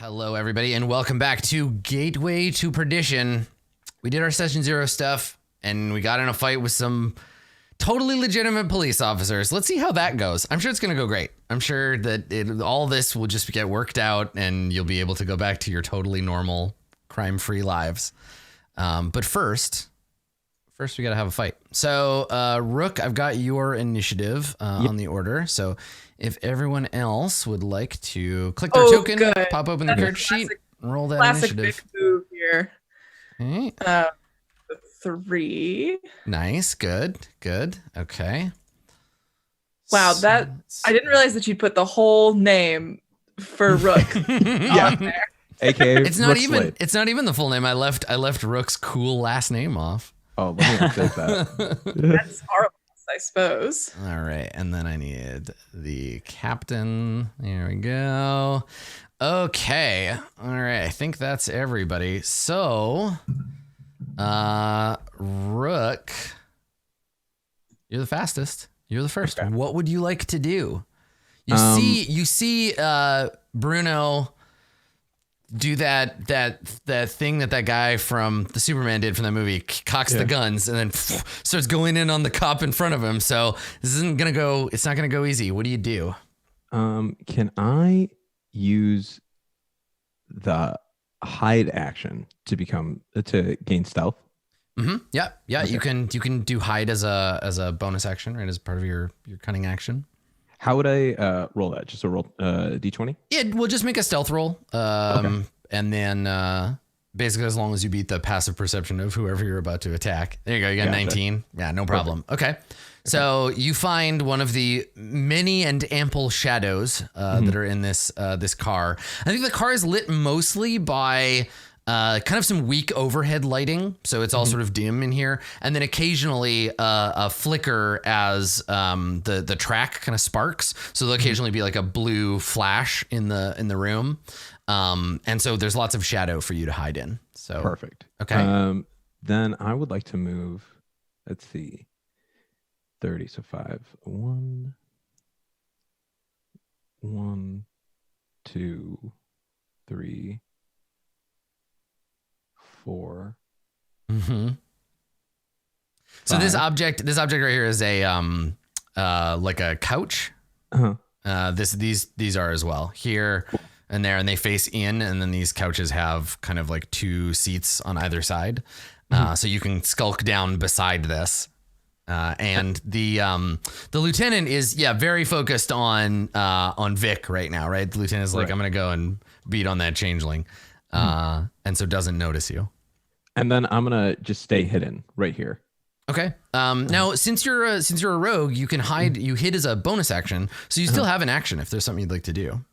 Hello, everybody, and welcome back to Gateway to Perdition. We did our Session 0 stuff, and we got in a fight with some totally legitimate police officers. Let's see how that goes. I'm sure it's going to go great. I'm sure that all this will just get worked out, and you'll be able to go back to your totally normal, crime-free lives. But first we got to have a fight. So, Rook, I've got your initiative on the order. So if everyone else would like to click their token, good. pop open the character sheet, roll that classic initiative. Big move here. Okay. 3. Nice. Good. Okay. Wow, So, I didn't realize that you'd put the whole name for Rook on there. AKA it's not Rook even Slate. it's not even the full name. I left Rook's cool last name off. Oh, let me update that. That's our boss, I suppose. All right, and then I need the captain. There we go. Okay. All right, I think that's everybody. So, Rook, you're the fastest. You're the first. Okay. What would you like to do? You see Bruno do that thing that guy from the Superman did from that movie, cocks the guns and then starts going in on the cop in front of him. So this isn't gonna go. It's not gonna go easy. What do you do? Can I use the hide action to gain stealth? Mm-hmm. Yeah. Okay. You can do hide as a bonus action, right? As part of your cunning action. How would I roll that? Just a roll d20? Yeah, we'll just make a stealth roll. And then basically as long as you beat the passive perception of whoever you're about to attack. There you go. You got Gotcha. 19. Yeah, no problem. Okay. So you find one of the many and ample shadows that are in this car. I think the car is lit mostly by kind of some weak overhead lighting, so it's all sort of dim in here, and then occasionally a flicker as the track kind of sparks. So there'll occasionally be like a blue flash in the room, and so there's lots of shadow for you to hide in. So Perfect. Okay. Then I would like to move. Let's see. 30. So 5. 1, 2, 3, 4. Mm-hmm. So this object right here is a like a couch. Uh-huh. These are as well here and there, and they face in, and then these couches have kind of like 2 seats on either side, so you can skulk down beside this. And the lieutenant is very focused on Vic right now, right? The lieutenant is like, Right. I'm gonna go and beat on that changeling, and so doesn't notice you. And then I'm gonna just stay hidden right here. Okay. Now, since you're a rogue, you can hide. You hid as a bonus action, so you still have an action if there's something you'd like to do.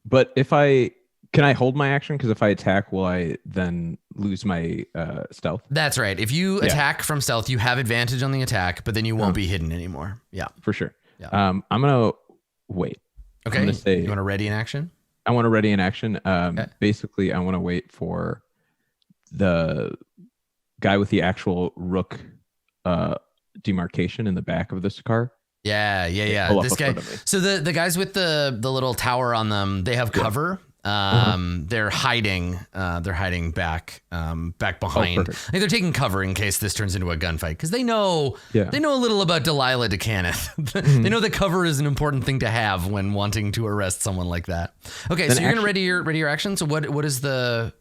But can I hold my action? Because if I attack, will I then lose my stealth? That's right. If you attack from stealth, you have advantage on the attack, but then you won't be hidden anymore. Yeah. For sure. Yeah. I'm gonna wait. Okay. I'm gonna say, you want to ready in action? I want to ready in action. Okay. Basically, I want to wait for the guy with the actual Rook demarcation in the back of this car. Yeah. Pull up This in guy. front of me. So the guys with the little tower on them, they have cover. They're hiding. They're hiding back behind. perfect. Like they're taking cover in case this turns into a gunfight because they know Yeah. they know a little about Delilah DeCanneth. They know that cover is an important thing to have when wanting to arrest someone like that. Okay, Then so you're gonna ready your action. So what is the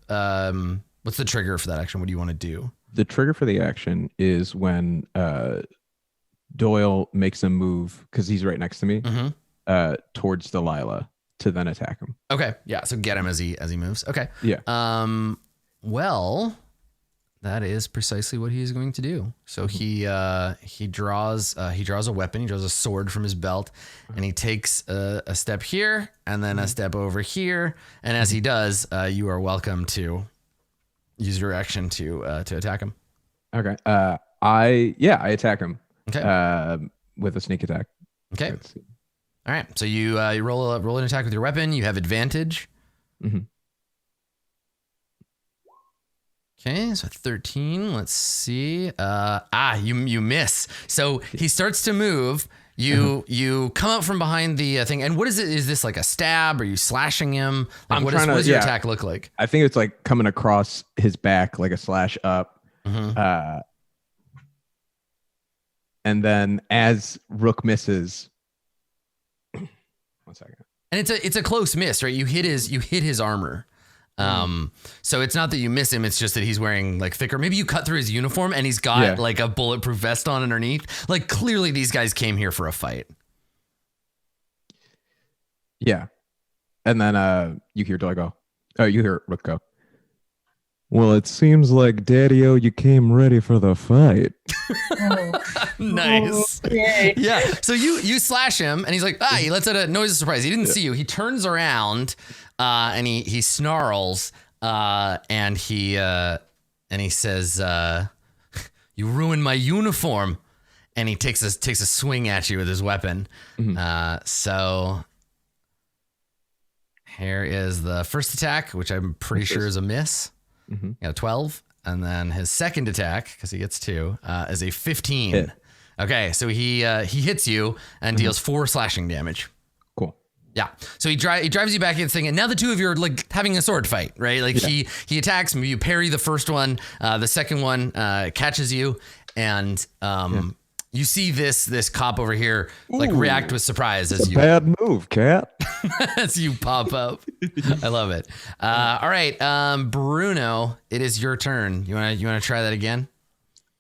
what's the trigger for that action? What do you want to do? The trigger for the action is when Doyle makes a move because he's right next to me towards Delilah to then attack him. Okay, yeah. So get him as he moves. Okay. Yeah. Well, that is precisely what he is going to do. So he draws a weapon. He draws a sword from his belt, and he takes a step here and then a step over here. And as he does, you are welcome to use your action to attack him. Okay. I attack him. Okay. With a sneak attack. Okay. Let's see. All right. So you roll an attack with your weapon. You have advantage. Mhm. Okay, so 13. Let's see. You miss. So he starts to move. You come up from behind the thing, and what is it? Is this like a stab? Are you slashing him? Like, what does your attack look like? I think it's like coming across his back like a slash up. And then as Rook misses, 1 second. And it's a close miss, right? You hit his armor. So it's not that you miss him, it's just that he's wearing like thicker. Maybe you cut through his uniform and he's got like a bulletproof vest on underneath. Like clearly these guys came here for a fight. Yeah. And then you hear Rook go, well, it seems like Daddy-O, you came ready for the fight. Nice. Okay. Yeah. So you slash him and he's like, he lets out a noise of surprise. He didn't see you. He turns around and he snarls and he says, you ruined my uniform. And he takes a swing at you with his weapon. So here is the first attack, which I'm pretty sure is a miss. Got a 12. And then his second attack, because he gets 2, is a 15. Hit. Okay, so he hits you and deals 4 slashing damage. Cool. Yeah. So he drives you back against the thing, and now the two of you are like having a sword fight, right? Like he attacks, maybe you parry the first one, the second one catches you, and you see this cop over here like react with surprise as you bad move, cat. as you pop up. I love it. All right, Bruno, it is your turn. You wanna try that again?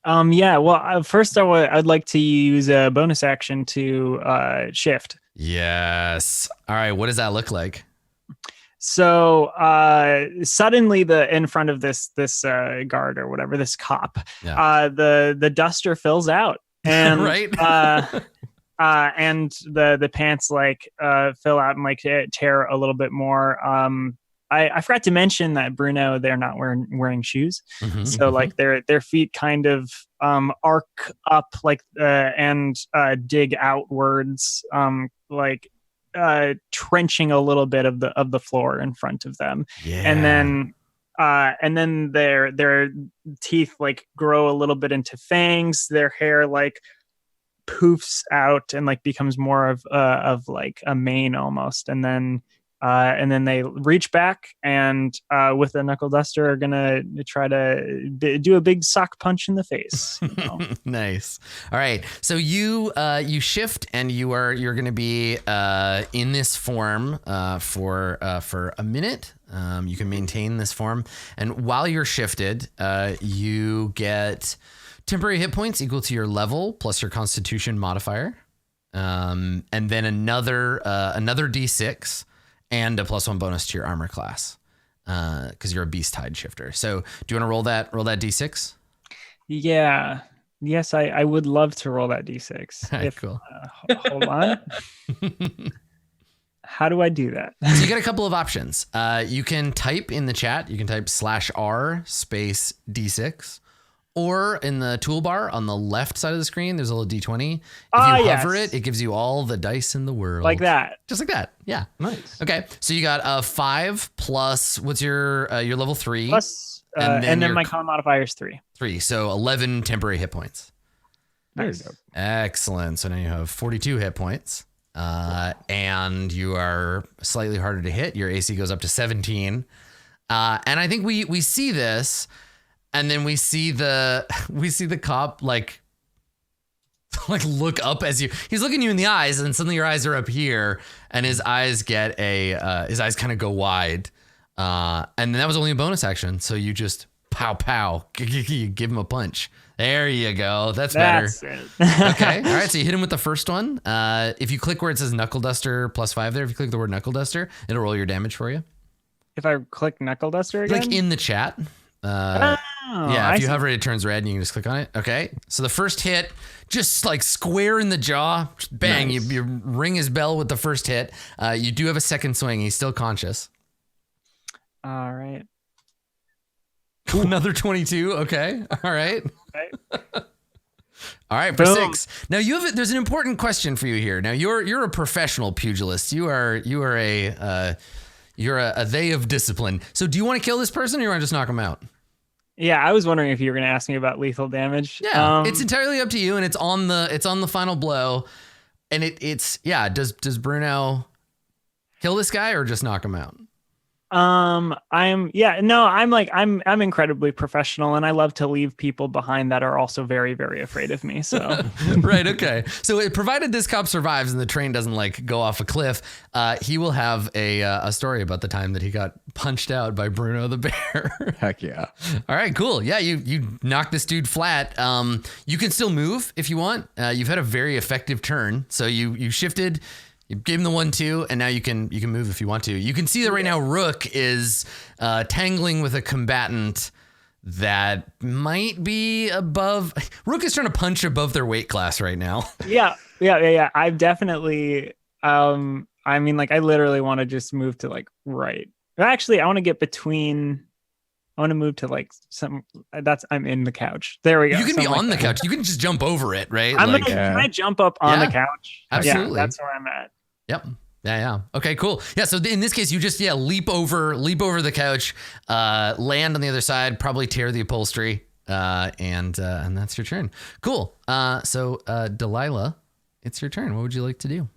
Yeah. Well, first I'd like to use a bonus action to shift. Yes. All right. What does that look like? So suddenly in front of this guard or whatever, this cop, the duster fills out. And right. And the pants like fill out and like tear a little bit more. I forgot to mention that Bruno, they're not wearing shoes, so like their feet kind of arc up like and dig outwards, like trenching a little bit of the floor in front of them, and then their teeth like grow a little bit into fangs. Their hair like poofs out and like becomes more of like a mane almost, and then they reach back and with a knuckle duster are gonna try to do a big sock punch in the face. Nice. All right, so you shift and you're gonna be in this form for a minute. You can maintain this form, and while you're shifted, you get temporary hit points equal to your level plus your Constitution modifier, and then another D6 and a +1 bonus to your armor class, because you're a beast hide shifter. So do you want to roll that D6? Yeah. Yes, I would love to roll that D6. Cool. Hold on. How do I do that? So you get a couple of options. You can type in the chat. You can type /R space D6. Or in the toolbar on the left side of the screen, there's a little D20. If you hover it gives you all the dice in the world. Like that. Just like that. Yeah. Nice. Okay. So you got a 5 plus, what's your level 3? Plus, and then my con modifier is 3. 3. So 11 temporary hit points. Nice. Excellent. So now you have 42 hit points. And you are slightly harder to hit. Your AC goes up to 17. And I think we see this. And then we see the cop like look up as he's looking you in the eyes, and suddenly your eyes are up here, and his eyes kind of go wide. And then that was only a bonus action, so you just pow, you give him a punch. There you go. That's better. It. Okay. All right. So you hit him with the first one. If you click where it says knuckle duster +5 there, if you click the word knuckle duster, it'll roll your damage for you. If I click knuckle duster again, like in the chat. If you hover it turns red and you can just click on it. Okay. So the first hit, just like square in the jaw, bang, nice. You ring his bell with the first hit. You do have a second swing. He's still conscious. All right. Another 22. Okay. All right. Okay. All right, for 6. Now there's an important question for you here. Now you're a professional pugilist. You're a they of discipline. So do you want to kill this person or you want to just knock him out? Yeah, I was wondering if you were going to ask me about lethal damage. Yeah, it's entirely up to you, and it's on the final blow. and it's does Bruno kill this guy or just knock him out? I'm incredibly professional, and I love to leave people behind that are also very, very afraid of me. So Right. Okay. So provided this cop survives and the train doesn't like go off a cliff, he will have a story about the time that he got punched out by Bruno the bear. Heck yeah. All right, cool. Yeah, you knock this dude flat. You can still move if you want. You've had a very effective turn. So you shifted, you gave him the 1-2, and now you can move if you want to. You can see that right now Rook is tangling with a combatant that might be above. Rook is trying to punch above their weight class right now. Yeah. I've definitely. I mean, like, I literally want to just move to like right. Actually, I want to get between. I want to move to like some. I'm in the couch. There we go. You can be on the couch. You can just jump over it, right? Can I jump up on the couch? Absolutely. Yeah, that's where I'm at. Yep. Yeah. Okay, cool. Yeah. So in this case, you just, leap over the couch, land on the other side, probably tear the upholstery. And that's your turn. Cool. So Delilah, it's your turn. What would you like to do?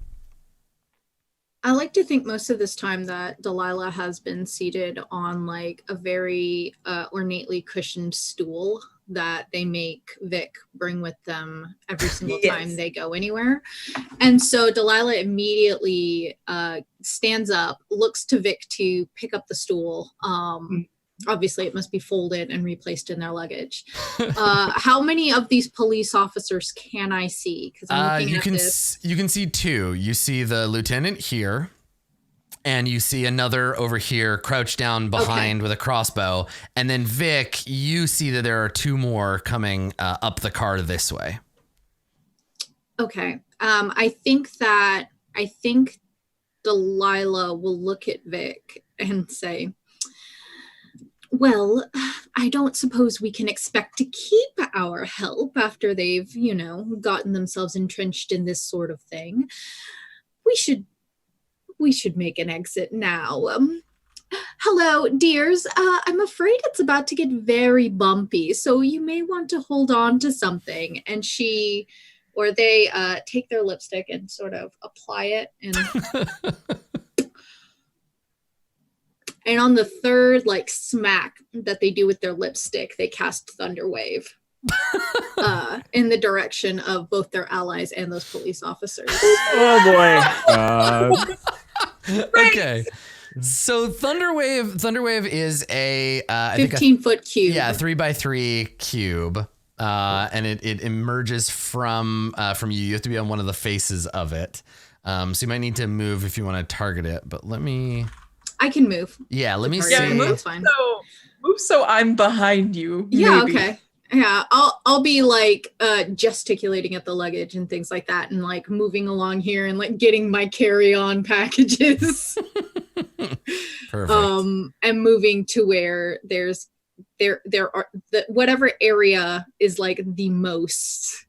I like to think most of this time that Delilah has been seated on like a very ornately cushioned stool that they make Vic bring with them every single time they go anywhere. And so Delilah immediately stands up, looks to Vic to pick up the stool. Obviously, it must be folded and replaced in their luggage. How many of these police officers can I see? Because I'm looking at this. You can see 2. You see the lieutenant here, and you see another over here crouched down behind with a crossbow. And then Vic, you see that there are 2 more coming up the car this way. Okay. I think Delilah will look at Vic and say, well, I don't suppose we can expect to keep our help after they've, gotten themselves entrenched in this sort of thing. We should make an exit now. Hello, dears. I'm afraid it's about to get very bumpy, so you may want to hold on to something. And they take their lipstick and sort of apply it and... And on the third, smack that they do with their lipstick, they cast Thunder Wave in the direction of both their allies and those police officers. Oh boy! Okay, so Thunder Wave is a 15-foot cube. Yeah, 3x3 cube, and it emerges from you. You have to be on one of the faces of it, so you might need to move if you want to target it. But I can move. Yeah, let me see. Yeah, That's fine. Move so I'm behind you. Yeah, maybe. okay. Yeah, I'll be gesticulating at the luggage and things like that, and moving along here and getting my carry-on packages. Perfect. And moving to where there are whatever area is the most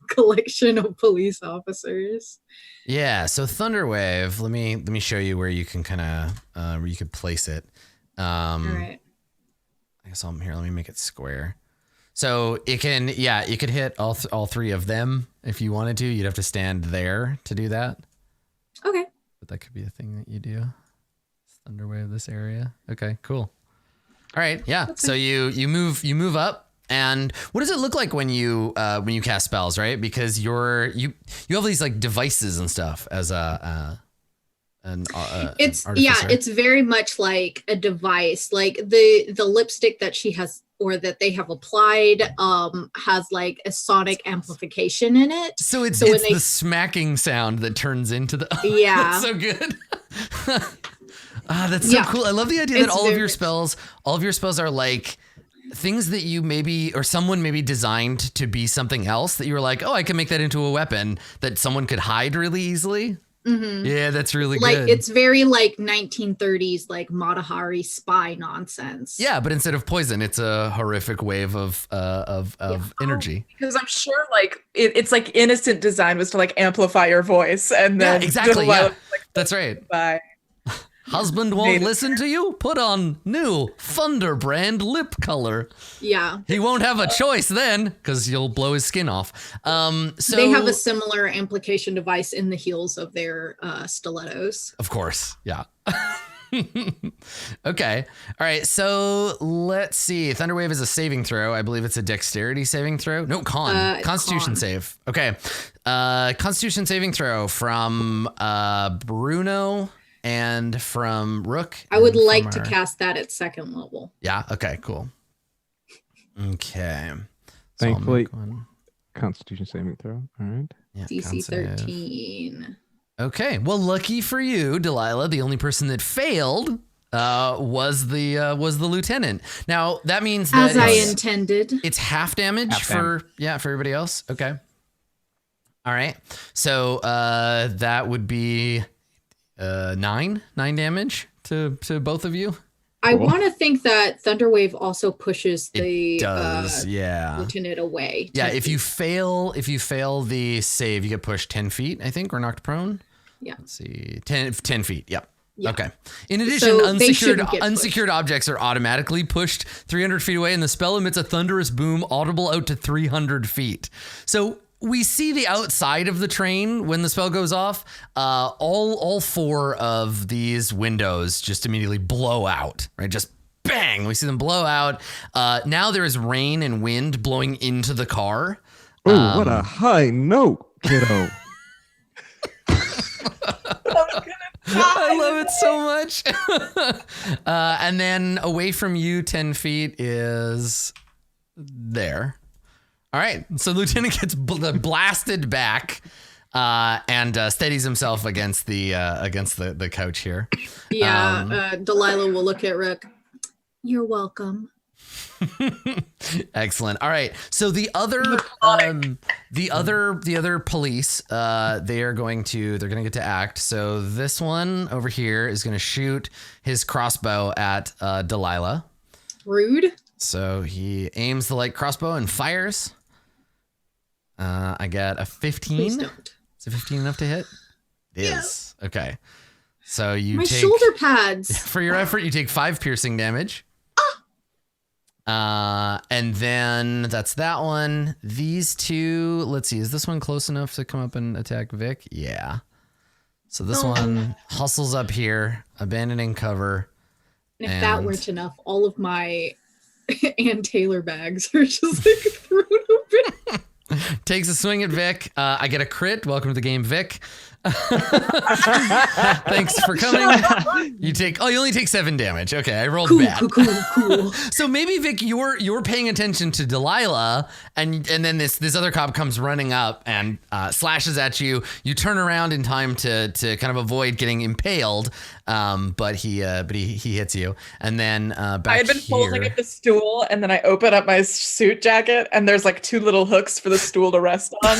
collection of police officers. Yeah, so Thunderwave, let me show you where you can kind of where you could place it. All right. I guess here, let me make it square. So it could hit all 3 of them if you wanted to. You'd have to stand there to do that. Okay. But that could be a thing that you do. Thunderwave this area. Okay, cool. All right, yeah. Okay. So you move up. And what does it look like when you cast spells, right? Because you have these devices and stuff as it's very much like a device. The lipstick that she has or that they have applied has a sonic amplification in it. So it's the smacking sound that turns into the that's so good. That's so cool. I love the idea that all of your spells are things that you maybe, or someone maybe designed to be something else that you were like, oh, I can make that into a weapon that someone could hide really easily. Mm-hmm. Yeah, that's really good. It's very 1930s, Mata Hari spy nonsense. Yeah, but instead of poison, it's a horrific wave of energy. Because I'm sure it's innocent design was to amplify your voice, and then exactly. Yeah, that's right. Bye. Husband won't Made it. listen to you? Put on new Thunder brand lip color. Yeah. He won't have a choice then, because you'll blow his skin off. So They have a similar amplification device in the heels of their stilettos. Of course, yeah. Okay. All right. So let's see. Thunderwave is a saving throw. I believe it's a dexterity saving throw. No, Constitution con. save. Okay. Constitution saving throw from Bruno and from Rook. I would and like from to our- cast that at second level. Yeah. Okay. Cool. Okay. So I'll Thankfully, make one. Constitution saving throw. All right. Yeah, DC con save. 13. Okay, well, lucky for you, Delilah, the only person that failed was the lieutenant. Now that means that As I it's, intended. it's half damage Half for everybody else. Okay. All right. So that would be 9 damage to both of you. I Cool. want to think that Thunderwave also pushes the It does, yeah. lieutenant away. Yeah, 10 if you fail the save, you get pushed 10 feet, I think, or knocked prone. Yeah. Let's see. 10 feet. Yep. Yeah. Okay. In addition, So they shouldn't get unsecured objects are automatically pushed 300 feet away, and the spell emits a thunderous boom audible out to 300 feet. So we see the outside of the train when the spell goes off. All 4 of these windows just immediately blow out, right? Just bang. We see them blow out. Now there is rain and wind blowing into the car. Oh, what a high note, kiddo. I love it so much. And then away from you 10 feet is there. All right. So Lieutenant gets blasted back and steadies himself against the couch here. Yeah, Delilah will look at Rook. You're welcome. Excellent. All right. So the other police, they're going to get to act. So this one over here is going to shoot his crossbow at Delilah. Rude. So he aims the light crossbow and fires. I got a 15. Please don't. Is a 15 enough to hit? It is. Okay. So you My take shoulder pads. for your effort, you take 5 piercing damage. And then that's that one. These 2, let's see, is this one close enough to come up and attack Vic? Yeah. So this one hustles up here, abandoning cover. And if that And- weren't enough, all of my Ann Taylor bags are just like thrown open. Takes a swing at Vic. I get a crit. Welcome to the game, Vic. Thanks for coming. You only take 7 damage. Okay, I rolled bad. Cool. So maybe Vic, you're paying attention to Delilah, and then this other cop comes running up and slashes at you. You turn around in time to kind of avoid getting impaled, but he hits you. And then back I had been holding here, up the stool, and then I open up my suit jacket, and there's like 2 little hooks for the stool to rest on.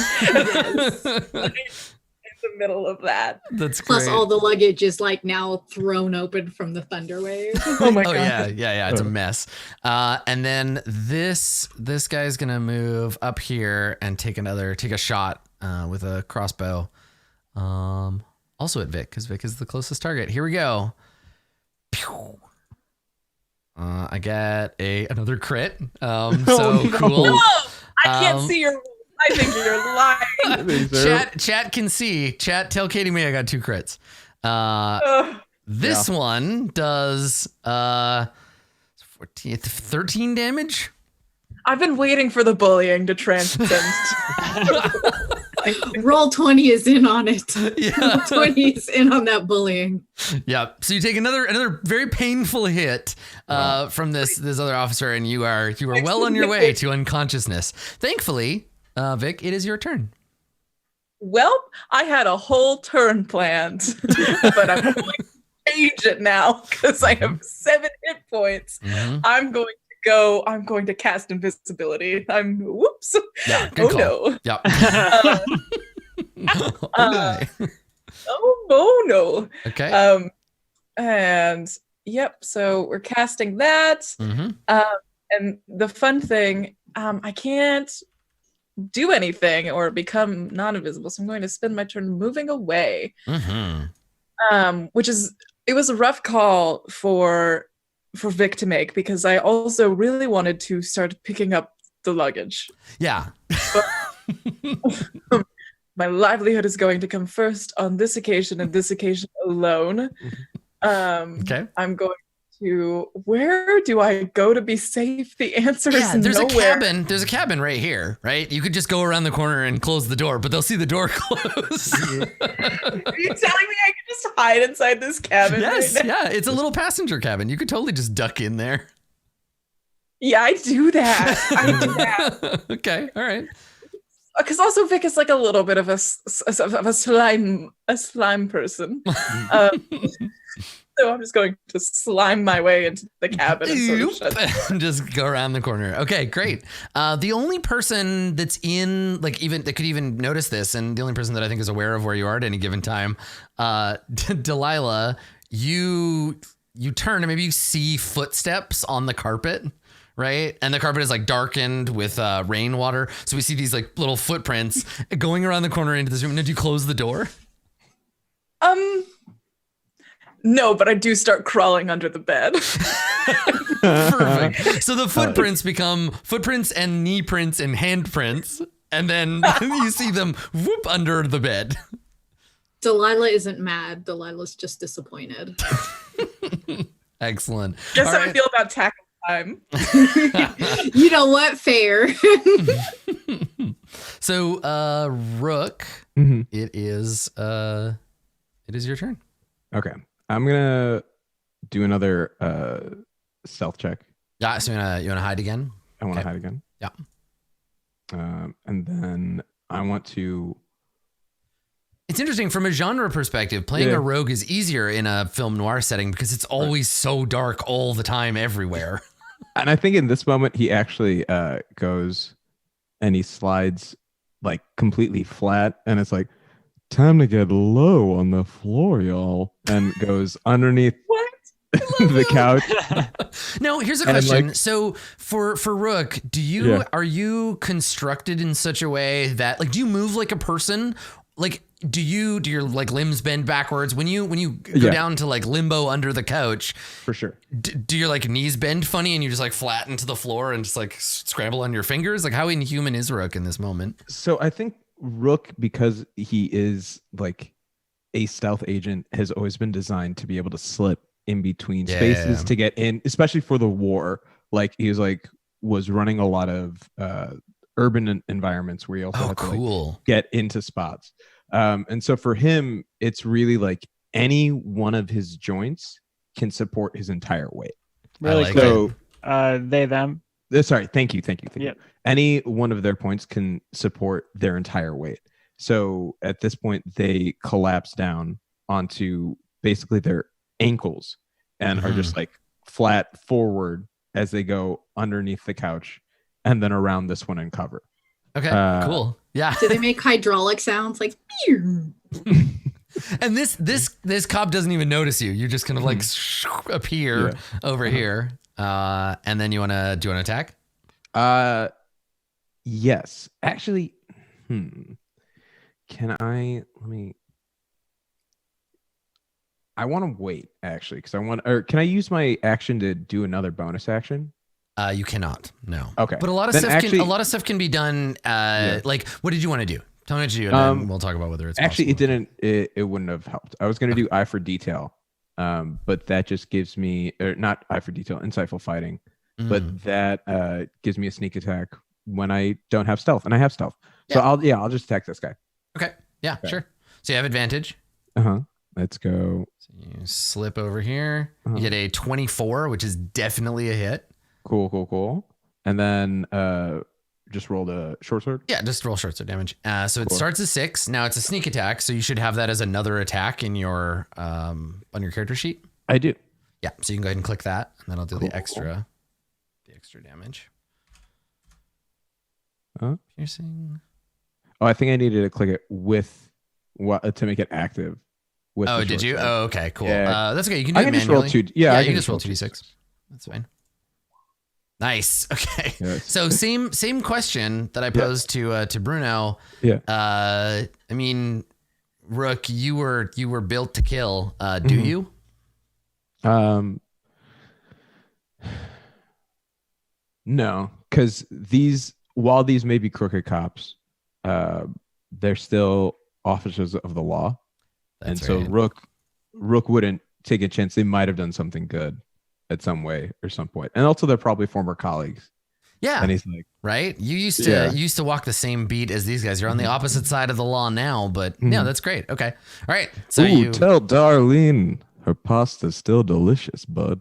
In the middle of that. that's Plus great. all the luggage is like now thrown open from the thunder wave. Oh my Oh god. yeah, it's a mess. And then this guy's gonna move up here and take a shot with a crossbow. Also at Vic, because Vic is the closest target. Here we go. Pew. I got another crit. So no. cool. No, I can't Um, see your. I think you're lying. Chat can see. Chat, tell Katie May I got 2 crits. Ugh. This one does 13 damage. I've been waiting for the bullying to transcend. Roll20 is in on it. Yeah. Roll20 is in on that bullying. Yeah. So you take another very painful hit from this other officer, and you are well on your way to unconsciousness. Thankfully, Vic, it is your turn. Well, I had a whole turn planned, but I'm going to change it now because I have 7 hit points. Mhm. I'm going to cast invisibility. Whoops. Yeah. Good call. No. Yeah. Uh, Okay. Oh no. Okay. And yep, so we're casting that. Mm-hmm. And the fun thing, I can't do anything or become non-invisible, so I'm going to spend my turn moving away. Mm-hmm. Which is it was a rough call for Vic to make because I also really wanted to start picking up the luggage. Yeah. My livelihood is going to come first on this occasion and this occasion alone. Okay. I'm going to, where do I go to be safe? The answer Yeah, is there's nowhere. There's a cabin right here, right? You could just go around the corner and close the door, but they'll see the door close. Are you telling me I can just hide inside this cabin? Yes, right now? yeah, it's a little passenger cabin. You could totally just duck in there. Yeah, I do that. Okay, all right. Because also Vic is like a little bit of a slime person. So I'm just going to slime my way into the cabin and sort of shut And just go around the corner. Okay, great. The only person that's in, like, even that could even notice this, and the only person that I think is aware of where you are at any given time, Delilah, you turn and maybe you see footsteps on the carpet. Right. And the carpet is like darkened with rainwater. So we see these like little footprints going around the corner into this room. And did you close the door? No, but I do start crawling under the bed. Perfect. So the footprints become footprints and knee prints and handprints. And then you see them whoop under the bed. Delilah isn't mad. Delilah's just disappointed. Excellent. Guess All how I right. feel about tackle time. You know what? Fair. So Rook, Mhm. it is your turn. Okay. I'm gonna do another stealth check. Yeah, so you wanna hide again? I want to Okay. hide again. Yeah. And then I want to. It's interesting from a genre perspective. Playing Yeah. a rogue is easier in a film noir setting because it's always so dark all the time, everywhere. And I think in this moment he actually goes and he slides like completely flat, and it's like, time to get low on the floor, y'all, and goes underneath What? the couch. No, here's a And, question. like- So for Rook, are you constructed in such a way that, like, do you move like a person? Like, do your like limbs bend backwards when you go Yeah. down to like limbo under the couch? For sure. Do your like knees bend funny and you just like flatten to the floor and just like scramble on your fingers? Like, how inhuman is Rook in this moment? So I think Rook, because he is like a stealth agent, has always been designed to be able to slip in between spaces to get in, especially for the war. Like he was running a lot of urban environments where you also Oh, have to like, cool. get into spots. And so for him, it's really like any one of his joints can support his entire weight. Really like quick. So They, them. sorry, thank you. Yep. Any one of their points can support their entire weight. So at this point, they collapse down onto basically their ankles and are just like flat forward as they go underneath the couch and then around this one and cover. Okay, cool. Yeah. Do they make hydraulic sounds like? "Pew"? And this cop doesn't even notice you. You just kind of like appear over here. And then do you want to attack? Yes. Actually, I want to wait actually, because can I use my action to do another bonus action? You cannot. No. Okay. But a lot of Then stuff actually- can be done. Like, what did you want to do? Tell me what you do, and then we'll talk about whether it's Actually, possible. it wouldn't have helped. I was going to do eye for detail, but that just gives me, or not eye for detail, insightful fighting, but that gives me a sneak attack when I don't have stealth, and I have stealth. So I'll just attack this guy. Okay. Yeah. Sure. So you have advantage. Let's go. So you slip over here. You get a 24, which is definitely a hit. Cool. And then just rolled a short sword. Yeah, just roll short sword damage. So it starts as 6. Now it's a sneak attack, so you should have that as another attack in your on your character sheet. I do. Yeah, so you can go ahead and click that, and then I'll do the extra damage. Piercing. Oh, I think I needed to click it with what to make it active. With Oh, the did short you? sword. Oh, okay, cool. Yeah. That's okay. You can do I it can just manually. roll 2. Yeah, I you can just roll 2d6. That's fine. Nice. Okay. Yes. So same question that I posed to Bruno. Yeah. I mean, Rook, you were built to kill. Do you? No, because while these may be crooked cops, they're still officers of the law. That's and so right. Rook wouldn't take a chance. They might have done something good at some way or some point. And also they're probably former colleagues. Yeah. And he's like, right? You used to walk the same beat as these guys. You're on the opposite side of the law now, but no, that's great. Okay. All right. So ooh, tell Darlene her pasta's still delicious, bud.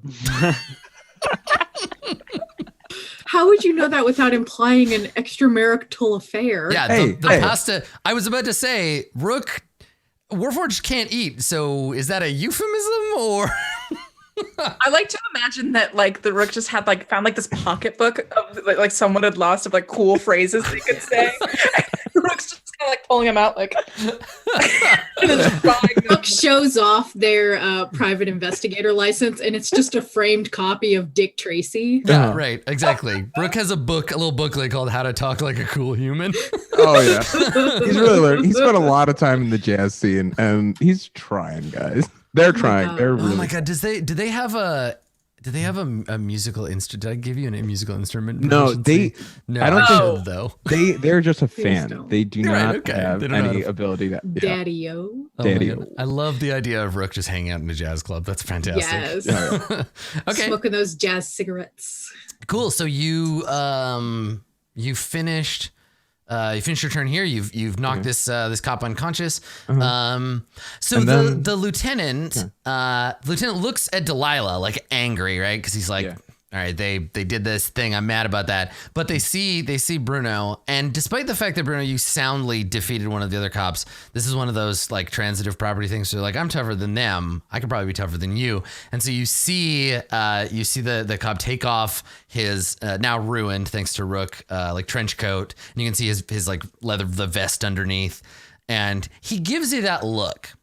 How would you know that without implying an extramarital affair? yeah, the pasta. I was about to say, Rook, Warforged can't eat. So is that a euphemism or? I like to imagine that like the Rook just had like found like this pocketbook of like someone had lost of like cool phrases they could say. The Rook's just kind of like pulling them out like. And then Rook shows off their private investigator license, and it's just a framed copy of Dick Tracy. Yeah, right. Exactly. Rook has a little booklet called "How to Talk Like a Cool Human." Oh yeah, he's really learned. He spent a lot of time in the jazz scene, and he's trying, guys. They're trying. They're really. Oh my god! Do they have a musical instrument? Did I give you a musical instrument? No, I don't think though. They're just a fan. don't. They do Right, not okay. have They don't know any how to- ability to. Yeah. Daddy-o. Oh my Daddy-o. God. I love the idea of Rook just hanging out in a jazz club. That's fantastic. Yes. Okay. Smoking those jazz cigarettes. Cool. So you finished. You finished your turn here. You've knocked this cop unconscious. So And the lieutenant looks at Delilah like angry, right? Because he's like, all right, they did this thing. I'm mad about that. But they see Bruno, and despite the fact that Bruno, you soundly defeated one of the other cops, this is one of those like transitive property things. So like, I'm tougher than them. I could probably be tougher than you. And so you see the cop take off his now ruined, thanks to Rook, like trench coat, and you can see his like the vest underneath, and he gives you that look.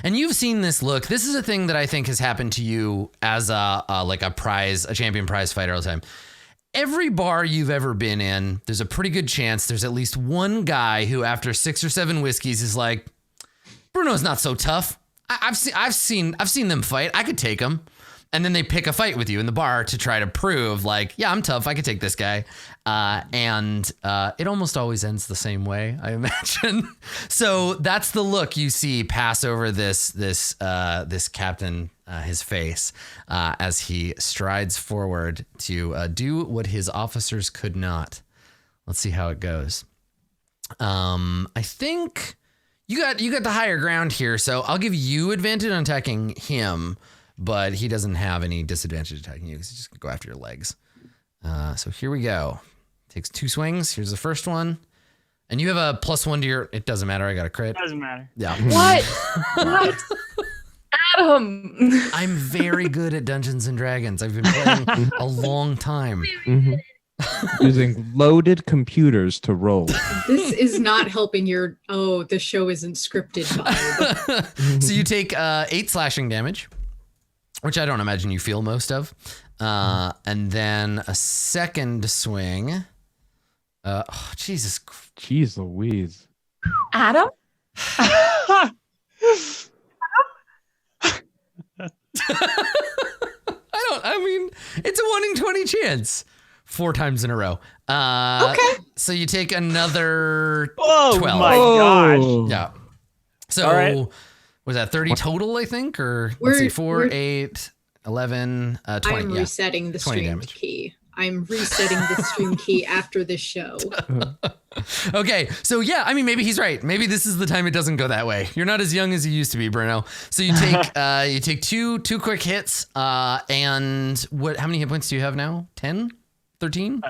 And you've seen this look. This is a thing that I think has happened to you as a champion prize fighter all the time. Every bar you've ever been in, there's a pretty good chance there's at least one guy who, after 6 or 7 whiskeys, is like, Bruno's not so tough. I've seen them fight. I could take him. And then they pick a fight with you in the bar to try to prove, like, yeah, I'm tough. I could take this guy. And it almost always ends the same way, I imagine. So that's the look you see pass over this captain, his face, as he strides forward to do what his officers could not. Let's see how it goes. I think you got the higher ground here, so I'll give you advantage on attacking him. But he doesn't have any disadvantage attacking you because he's just going to go after your legs. So here we go. Takes 2 swings. Here's the first one. And you have a +1 to your... It doesn't matter. I got a crit. Doesn't matter. Yeah. What? What? Adam. I'm very good at Dungeons and Dragons. I've been playing a long time. Using loaded computers to roll. This is not helping your, the show isn't scripted vibe. So you take 8 slashing damage, which I don't imagine you feel most of. And then a second swing. Jesus. Jeez Louise. Adam? It's a 1 in 20 chance. 4 times in a row. Okay. So you take another 12. Oh my gosh. Yeah. So All right. was that 30 total, I think? Or let's We're- see, 4, we're- 8, 11, 20. I'm Yeah. resetting the 20 stream damage. key. I'm resetting the stream key after this show. Okay. So yeah, I mean, maybe he's right. Maybe this is the time it doesn't go that way. You're not as young as you used to be, Bruno. So you take two quick hits. And how many hit points do you have now? 10? 13?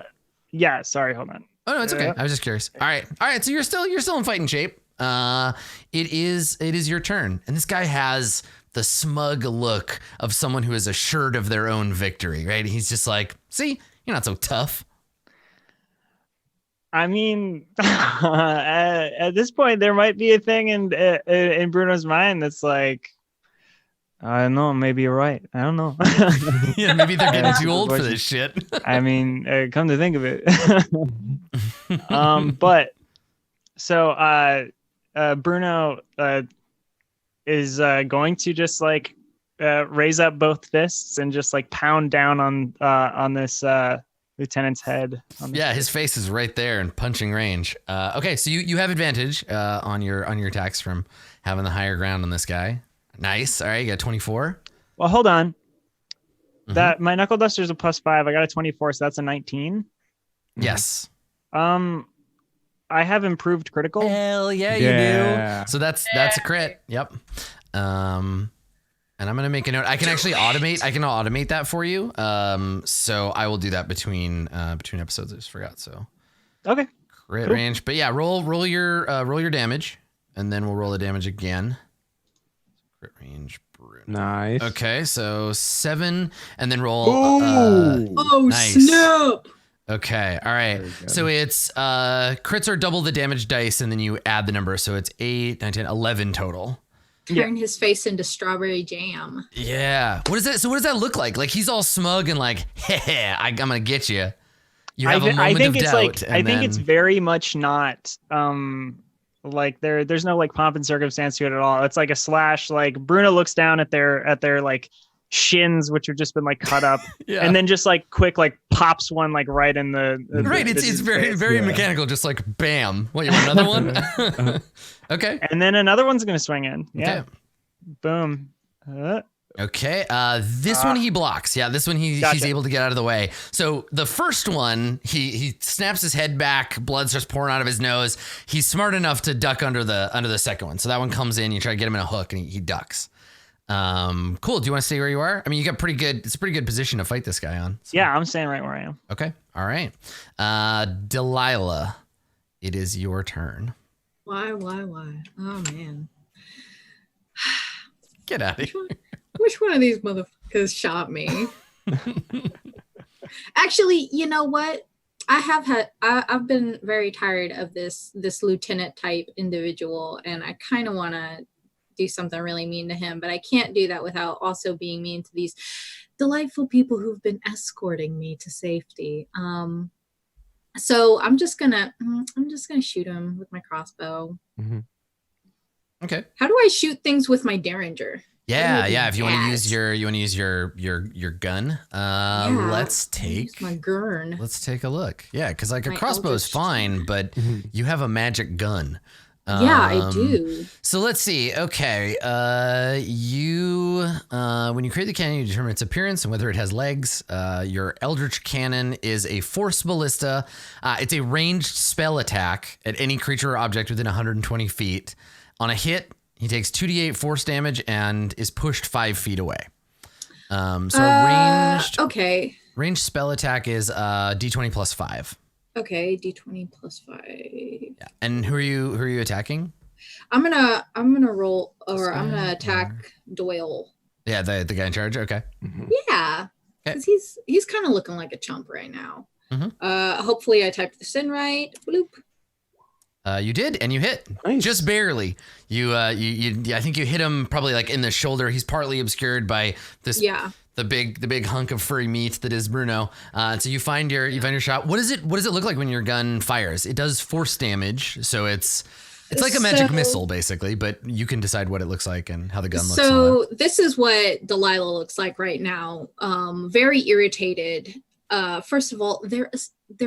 Yeah, sorry, hold on. Oh no, it's okay. I was just curious. All right. So you're still in fighting shape. It is your turn, and this guy has the smug look of someone who is assured of their own victory. Right? He's just like, see, you're not so tough. I mean, at this point, there might be a thing in Bruno's mind that's like, I don't know, maybe you're right. I don't know. Yeah, maybe they're getting too old for this shit. I mean, come to think of it. But so Bruno is going to just like raise up both fists and just like pound down on this lieutenant's head. Yeah, his face is right there in punching range. Okay, so you have advantage on your attacks from having the higher ground on this guy. Nice. All right, you got 24. Well, hold on. That my knuckle duster is a +5. I got a 24, so that's a 19. Yes. I have improved critical. Hell yeah, you do. So that's a crit. Yep. And I'm gonna make a note. I can actually automate that for you. So I will do that between episodes. I just forgot. So okay. Crit range. But yeah, roll your damage, and then we'll roll the damage again. Crit range. Nice. Okay, so 7, and then roll. Nice. Snap! Okay, all right. So it's crits are double the damage dice, and then you add the number. So it's 8, 9, 10, 11 total. Turn his face into strawberry jam. Yeah. What is that? So what does that look like? Like he's all smug and like, hey, I'm gonna get you. You have a moment of doubt. I think it's very much not like there's no like pomp and circumstance to it at all. It's like a slash. Like Bruno looks down at their like shins, which have just been like cut up, and then just like quick like pops one like right in the right. It's very mechanical, just like bam. What, you want another one? Okay. And then another one's gonna swing in. Yeah. Okay. Boom. Okay. This one he blocks. Yeah, this one he's able to get out of the way. So the first one, he snaps his head back, blood starts pouring out of his nose. He's smart enough to duck under the second one. So that one comes in, you try to get him in a hook, and he ducks. Cool. Do you want to stay where you are? I mean, you got it's a pretty good position to fight this guy on. So. Yeah, I'm staying right where I am. Okay. All right. Delilah, it is your turn. Why? Oh man. Get out of here. Which one of these motherfuckers shot me? Actually, you know what? I've been very tired of this lieutenant type individual, and I kind of want to do something really mean to him, but I can't do that without also being mean to these delightful people who've been escorting me to safety. So I'm just gonna shoot him with my crossbow. Mm-hmm. Okay. How do I shoot things with my derringer? Yeah. If you want to use your gun, let's take my gun. Let's take a look. Yeah, because like a crossbow is fine, but you have a magic gun. Yeah, I do. So let's see. Okay, you when you create the cannon, you determine its appearance and whether it has legs. Your Eldritch Cannon is a force ballista. It's a ranged spell attack at any creature or object within 120 feet. On a hit, he takes 2d8 force damage and is pushed 5 feet away. Ranged spell attack is d20 plus 5. Okay, d20 plus 5. Yeah. And who are you attacking? I'm gonna roll, or I'm gonna attack Doyle. Yeah, the guy in charge. Okay. Mm-hmm. Yeah, because he's kind of looking like a chump right now. Mm-hmm. Hopefully I typed this in right. Bloop. You did, and you hit. Nice. Just barely. I think you hit him probably like in the shoulder. He's partly obscured by this. Yeah. The big hunk of furry meat that is Bruno. So you find your shot. What does it look like when your gun fires? It does force damage, so it's like a magic missile basically, but you can decide what it looks like and how the gun looks. So this is what Delilah looks like right now. Very irritated. First of all, their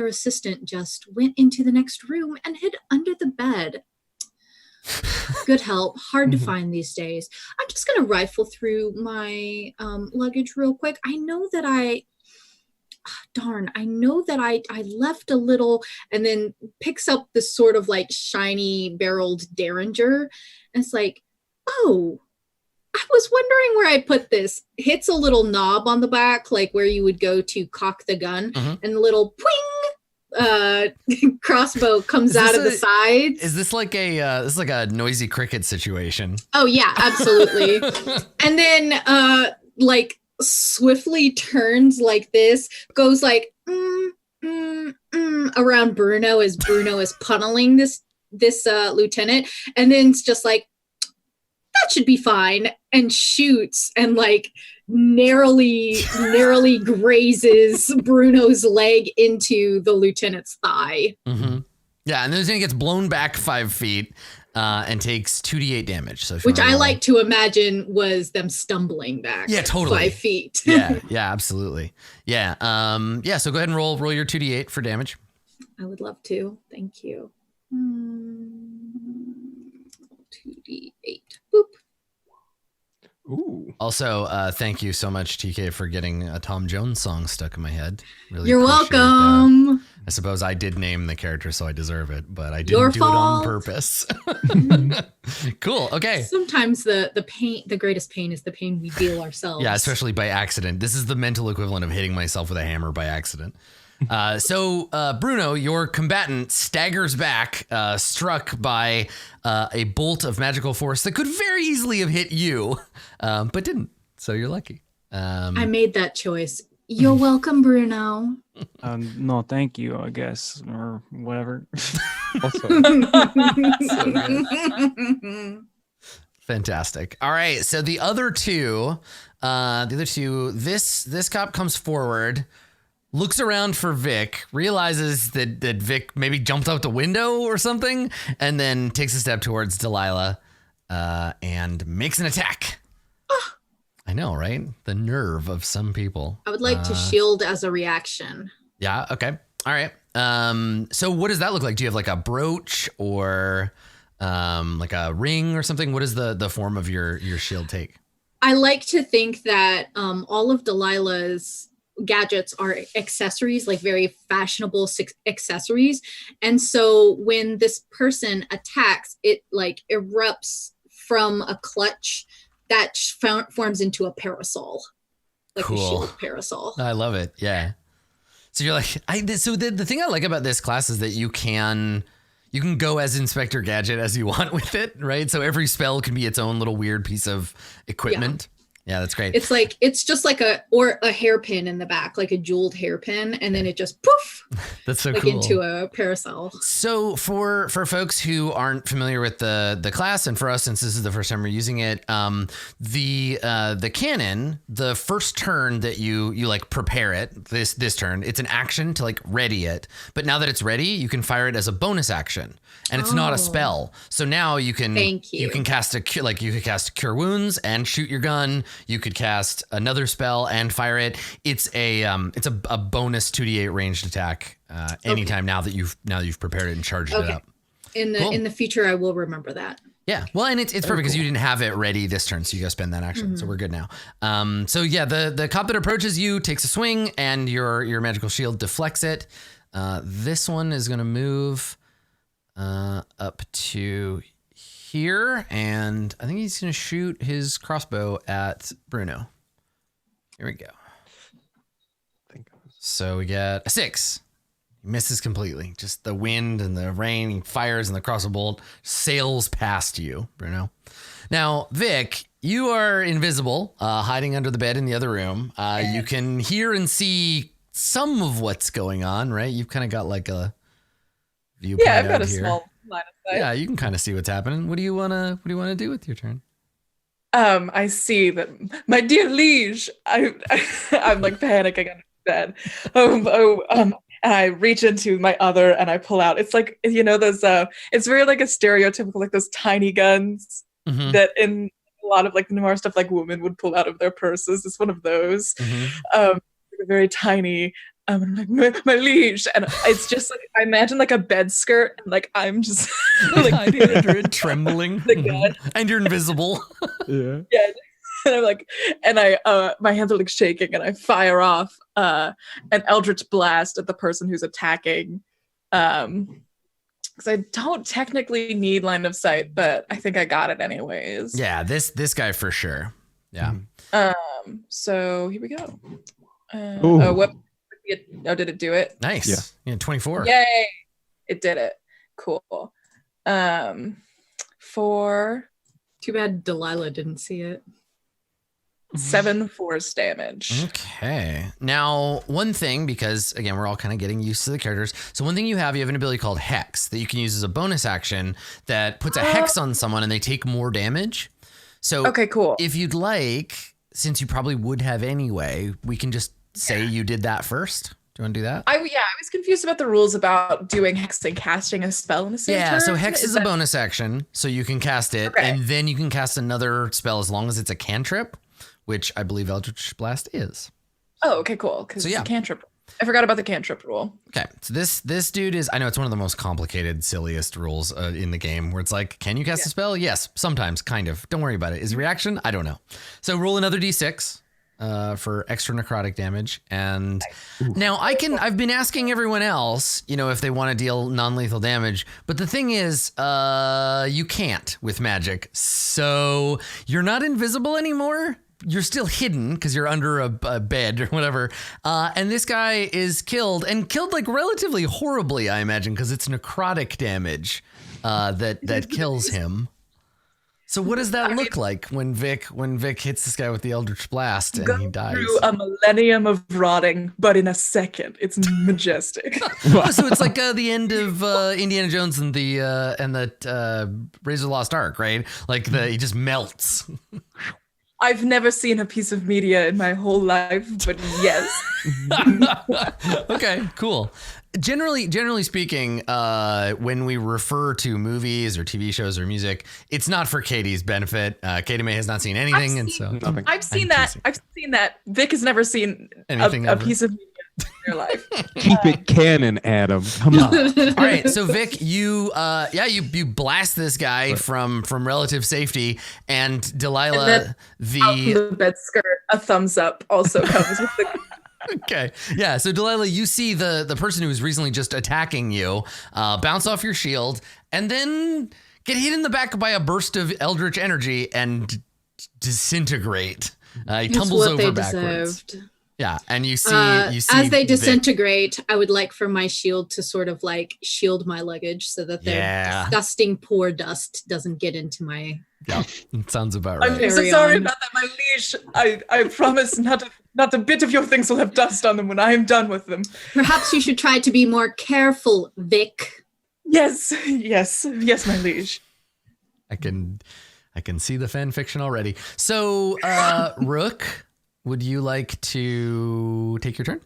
assistant just went into the next room and hid under the bed. Good help. Hard to find these days. I'm just going to rifle through my luggage real quick. I know that I left a little, and then picks up this sort of like shiny barreled derringer. And it's like, oh, I was wondering where I put this. Hits a little knob on the back, like where you would go to cock the gun, and the little pwing crossbow comes out of the sides. Is this like a noisy cricket situation? Oh yeah, absolutely. And then like swiftly turns like this, goes like around Bruno as Bruno is punneling this lieutenant, and then it's just like, that should be fine, and shoots and like narrowly grazes Bruno's leg into the lieutenant's thigh. Mm-hmm. Yeah, and then it gets blown back 5 feet. and takes 2d8 damage. So which I like to imagine was them stumbling back. Yeah, totally. 5 feet. yeah, absolutely. Yeah. So go ahead and roll your 2d8 for damage. I would love to. Thank you. 2d8. Boop. Ooh. Also, thank you so much, TK, for getting a Tom Jones song stuck in my head. Really You're appreciate welcome. that. I suppose I did name the character, so I deserve it, but I didn't do it on purpose. Cool. Okay. Sometimes the pain, the greatest pain is the pain we deal ourselves. Yeah, especially by accident. This is the mental equivalent of hitting myself with a hammer by accident. So Bruno, your combatant, staggers back, struck by a bolt of magical force that could very easily have hit you, but didn't. So you're lucky. I made that choice. You're welcome, Bruno. No, thank you, I guess, or whatever. Fantastic. All right. So the other two, this cop comes forward, looks around for Vic, realizes that Vic maybe jumped out the window or something, and then takes a step towards Delilah and makes an attack. I know, right? The nerve of some people. I would like to shield as a reaction. Yeah. Okay. All right. So what does that look like? Do you have like a brooch or like a ring or something? What does the form of your shield take? I like to think that all of Delilah's gadgets are accessories, like very fashionable accessories. And so when this person attacks, it like erupts from a clutch that forms into a parasol, like a shield parasol. I love it. Yeah. So you're like, so the thing I like about this class is that you can go as Inspector Gadget as you want with it, right? So every spell can be its own little weird piece of equipment. Yeah, that's great. It's just like a hairpin in the back, like a jeweled hairpin, and then it just poof. That's so like cool. Into a parasol. So for folks who aren't familiar with the class, and for us, since this is the first time we're using it, the cannon, the first turn that you like prepare it, this turn, it's an action to like ready it. But now that it's ready, you can fire it as a bonus action, and it's not a spell. So now you can you can cast you could cast Cure Wounds and shoot your gun. You could cast another spell and fire it. It's a bonus 2d8 ranged attack anytime now that you've prepared it and charged it up. In the future, I will remember that. Yeah, well, and it's perfect because you didn't have it ready this turn, so you got to spend that action. So we're good now. So yeah, the cop that approaches you takes a swing, and your magical shield deflects it. This one is going to move up to here, and I think he's going to shoot his crossbow at Bruno. Here we go. So we get a 6. He misses completely. Just the wind and the rain, he fires, and the crossbow bolt sails past you, Bruno. Now, Vic, you are invisible, hiding under the bed in the other room. You can hear and see some of what's going on, right? You've kind of got like a viewpoint. Yeah, I've got a here. small line of sight. Yeah, you can kind of see what's happening. What do you wanna do with your turn? I see that my dear liege. I'm like panicking under bed. And I reach into my other and I pull out. It's like, you know, those. It's very like a stereotypical like those tiny guns that in a lot of like noir stuff like women would pull out of their purses. It's one of those. Very tiny. I'm like my liege, and it's just like I imagine like a bed skirt, and like I'm just like hiding under it, trembling, and you're invisible. Yeah, and I'm like, and I my hands are like shaking, and I fire off an eldritch blast at the person who's attacking, because I don't technically need line of sight, but I think I got it anyways. Yeah, this guy for sure. Yeah. So here we go. Ooh. Did it do it? Nice. Yeah, 24. Yay! It did it. Cool. For Too bad Delilah didn't see it. 7 force damage. Okay. Now, one thing, because again, we're all kind of getting used to the characters. So one thing you have an ability called Hex that you can use as a bonus action that puts a hex on someone and they take more damage. So okay, cool. If you'd like, since you probably would have anyway, we can just say you did that first. Do you want to do that? I was confused about the rules about doing hex and casting a spell in the same Yeah, turn. so hex is a bonus action, so you can cast it, Okay. and then you can cast another spell as long as it's a cantrip, which I believe Eldritch Blast is. Oh, okay, cool. Because So, it's yeah. a cantrip. I forgot about the cantrip rule. Okay, so this dude is, I know it's one of the most complicated, silliest rules in the game, where it's like, can you cast a spell? Yes, sometimes, kind of. Don't worry about it. Is it reaction? I don't know. So roll another d6 for extra necrotic damage. And now I've been asking everyone else, if they want to deal non-lethal damage, but the thing is, you can't with magic. So you're not invisible anymore. You're still hidden because you're under a bed or whatever. And this guy is killed like relatively horribly, I imagine, because it's necrotic damage that kills him. So what does that look like when Vic hits this guy with the Eldritch Blast and he dies? Through a millennium of rotting, but in a second. It's majestic. Oh, so it's like the end of Indiana Jones and the Razor of the Lost Ark, right? Like he just melts. I've never seen a piece of media in my whole life, but yes. Okay, cool. Generally speaking, when we refer to movies or TV shows or music, it's not for Katie's benefit. Katie May has not seen anything, and so Nothing. I've seen that. Vic has never seen Anything a ever. piece of media in their life. Keep it canon, Adam. Come on. All right, so Vic, you blast this guy from relative safety, and Delilah, And Out from the bed skirt, a thumbs up also comes with the. Okay. Yeah. So Delilah, you see the person who was recently just attacking you bounce off your shield and then get hit in the back by a burst of eldritch energy and disintegrate. He tumbles over backwards. Deserved. Yeah. And you see as they Vic. disintegrate, I would like for my shield to sort of like shield my luggage so that their Yeah. disgusting poor dust doesn't get into my. Yeah, it sounds about right. I'm so Carry sorry on. about that, my liege. I promise not a bit of your things will have dust on them when I am done with them. Perhaps you should try to be more careful, Vic. Yes, my liege. I can see the fan fiction already. So, Rook, would you like to take your turn?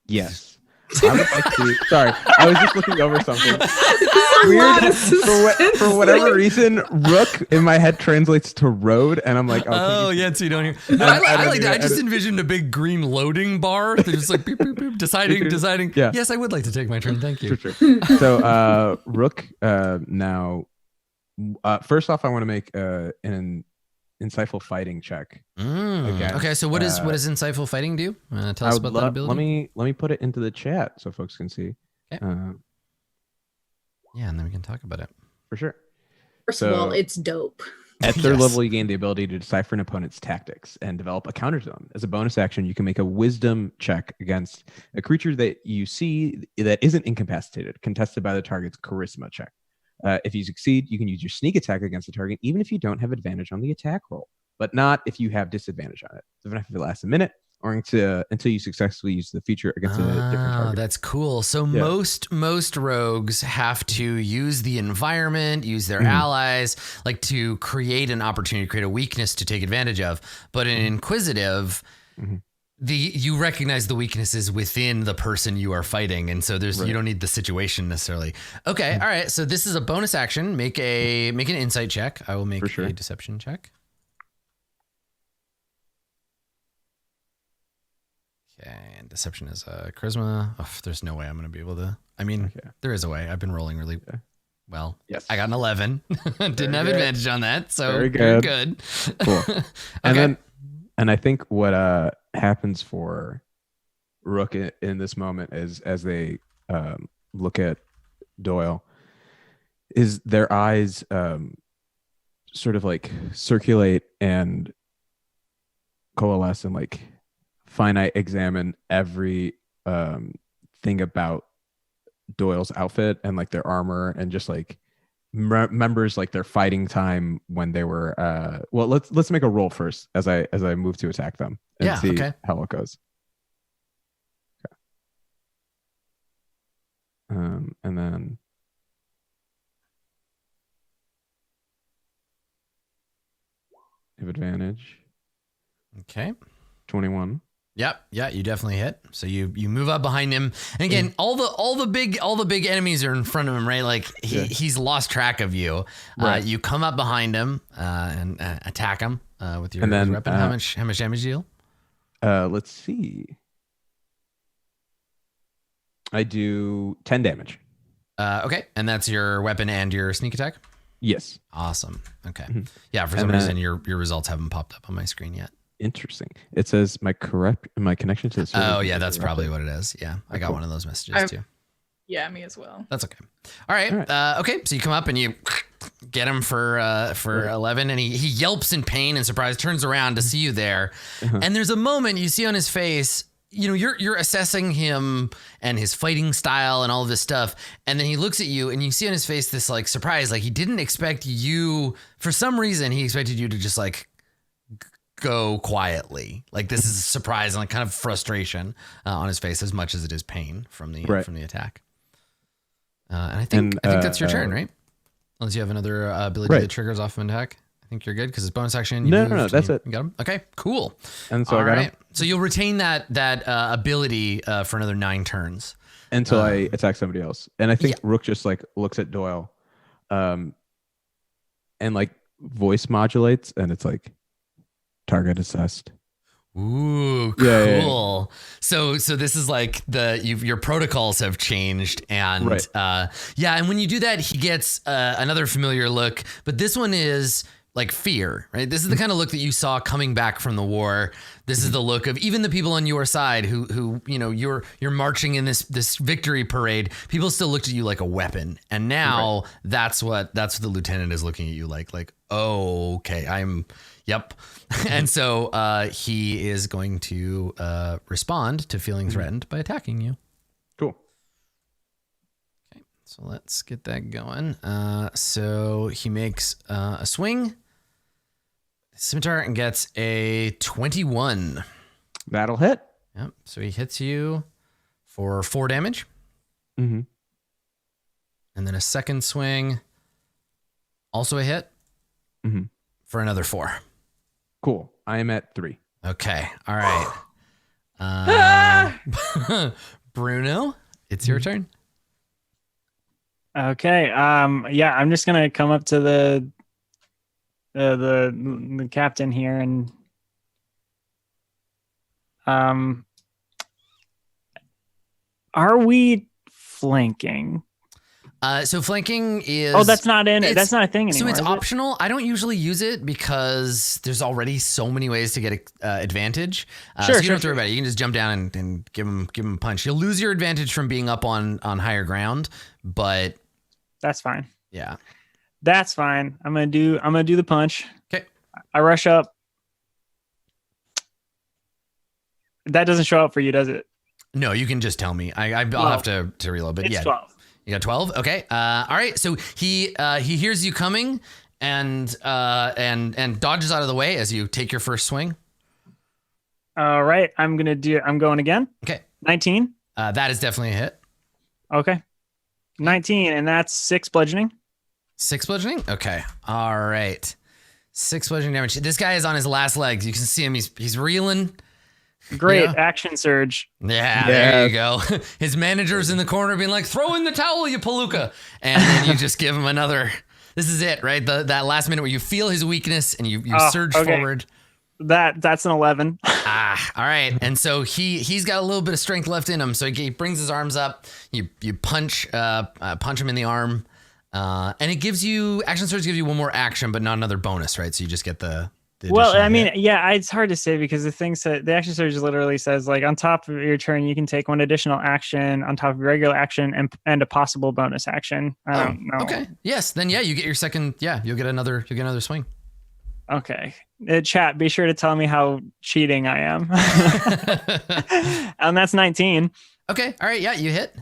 Yes. I would like to. Sorry, I was just looking over something. A Weird. lot of For whatever reason, Rook in my head translates to road, and I'm like, Oh, okay. yeah, so you don't hear. No, I like that. I just don't- envisioned a big green loading bar. They're just like beep, beep, beep, deciding. Yeah. Yes, I would like to take my turn. Thank you. Sure. So, Rook, now, first off, I want to make an insightful fighting check. Again, Okay, so what does insightful fighting do? Tell us about that ability. Let me put it into the chat so folks can see. Okay. Yeah, and then we can talk about it. For sure. First So- of all, it's dope. At third Yes. level, you gain the ability to decipher an opponent's tactics and develop a counter to them. As a bonus action, you can make a wisdom check against a creature that you see that isn't incapacitated, contested by the target's charisma check. If you succeed, you can use your sneak attack against the target, even if you don't have advantage on the attack roll, but not if you have disadvantage on it. Even if it lasts a minute or until you successfully use the feature against a different target. That's cool. So Yeah. most rogues have to use the environment, use their allies, like to create an opportunity, create a weakness to take advantage of. But in Inquisitive, you recognize the weaknesses within the person you are fighting, and so you don't need the situation necessarily. Okay, all right. So this is a bonus action. Make an insight check. I will make For sure. a deception check. Okay, and deception is charisma. Oh, there's no way I'm going to be able to. I mean, Okay. there is a way. I've been rolling really well. Yes. I got an 11. Didn't Very have good. advantage on that, so Very you're good. good. Cool. And I think what happens for Rook in this moment is as they look at Doyle, is their eyes sort of like circulate and coalesce and like finite examine every thing about Doyle's outfit and like their armor and just like remembers like their fighting time when they were well let's make a roll first as I move to attack them and Yeah, see okay. how it goes. Okay. And then have advantage. Okay. 21. Yep. Yeah, you definitely hit. So you move up behind him. And again, all the big enemies are in front of him, right? Like he's lost track of you. Right. You come up behind him and attack him with your then, weapon. How much damage do you deal? Let's see. I do 10 damage. Okay. And that's your weapon and your sneak attack? Yes. Awesome. Okay. Yeah, for some reason your results haven't popped up on my screen yet. Interesting. It says my connection to the server. Oh yeah, that's probably what it is. Yeah, I got one of those messages too. Yeah, me as well. That's okay. All right. Okay, so you come up and you get him for 11, and he yelps in pain and surprise, turns around to see you there, and there's a moment you see on his face. You know, you're assessing him and his fighting style and all of this stuff, and then he looks at you and you see on his face this like surprise, like he didn't expect you. For some reason, he expected you to just like go quietly. Like this is a surprise and like kind of frustration on his face as much as it is pain from the attack. And I think that's your turn, right? Unless you have another ability that triggers off of an attack. I think you're good because it's bonus action. No, that's it. You got him. Okay, cool. And so I got him. So you'll retain that ability for another 9 turns until I attack somebody else. And I think Rook just like looks at Doyle, and like voice modulates, and it's like target assessed. Ooh, cool. Yeah. So this is like your protocols have changed, and and when you do that, he gets another familiar look, but this one is like fear, right? This is the kind of look that you saw coming back from the war. This is the look of even the people on your side who you know you're marching in this victory parade. People still looked at you like a weapon, and now that's what the lieutenant is looking at you like. Oh, okay, Yep. And so he is going to respond to feeling threatened by attacking you. Cool. Okay, so let's get that going. So he makes a swing, scimitar, and gets a 21. That'll hit. Yep. So he hits you for 4 damage. Mm-hmm. And then a second swing, also a hit, for another 4. Cool. I am at 3. Okay. All right. Bruno, it's your turn. Okay. Yeah, I'm just gonna come up to the captain here and are we flanking? So flanking is... Oh, that's not in it. That's not a thing anymore. So it's optional. I don't usually use it because there's already so many ways to get advantage. So you don't have to worry about it. You can just jump down and give him a punch. You'll lose your advantage from being up on higher ground, but that's fine. Yeah, that's fine. I'm gonna do the punch. Okay. I rush up. That doesn't show up for you, does it? No, you can just tell me. I'll have to reload, but it's 12. You got 12? Okay. All right. So he hears you coming and dodges out of the way as you take your first swing. All right. I'm going again. Okay. 19. That is definitely a hit. Okay. 19, and that's 6 bludgeoning. 6 bludgeoning? Okay. All right. 6 bludgeoning damage. This guy is on his last legs. You can see him. He's reeling. Great action surge. Yeah, there you go. His manager's in the corner being like, throw in the towel, you palooka. And then you just give him another. This is it, right? That last minute where you feel his weakness and you surge forward. That's an 11. All right. And so he's got a little bit of strength left in him. So he brings his arms up. You punch him in the arm. And it gives you, action surge gives you one more action, but not another bonus, right? So you just get the well, I mean, it's hard to say because the action surge literally says like on top of your turn, you can take 1 additional action on top of your regular action and a possible bonus action. I don't know. Okay. Yes. Then you get your second. Yeah, you'll get another swing. Okay. Chat, be sure to tell me how cheating I am. And that's 19. Okay. All right. Yeah, you hit.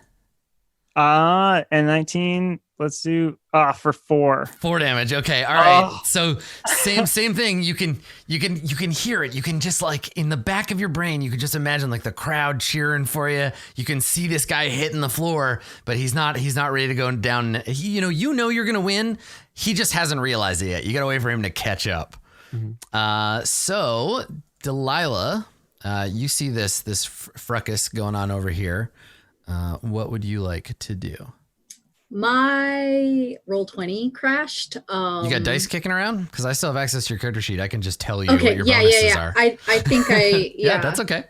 And 19. Let's do for 4. 4 damage. Okay. All right. So same thing. You can hear it. You can just like in the back of your brain, you can just imagine like the crowd cheering for you. You can see this guy hitting the floor, but he's not ready to go down. You know you're going to win. He just hasn't realized it yet. You got to wait for him to catch up. Mm-hmm. So Delilah, You see this fracas going on over here. What would you like to do? My Roll20 crashed. You got dice kicking around? Because I still have access to your character sheet. I can just tell you Okay, what your bonuses are. I think I Yeah, that's okay.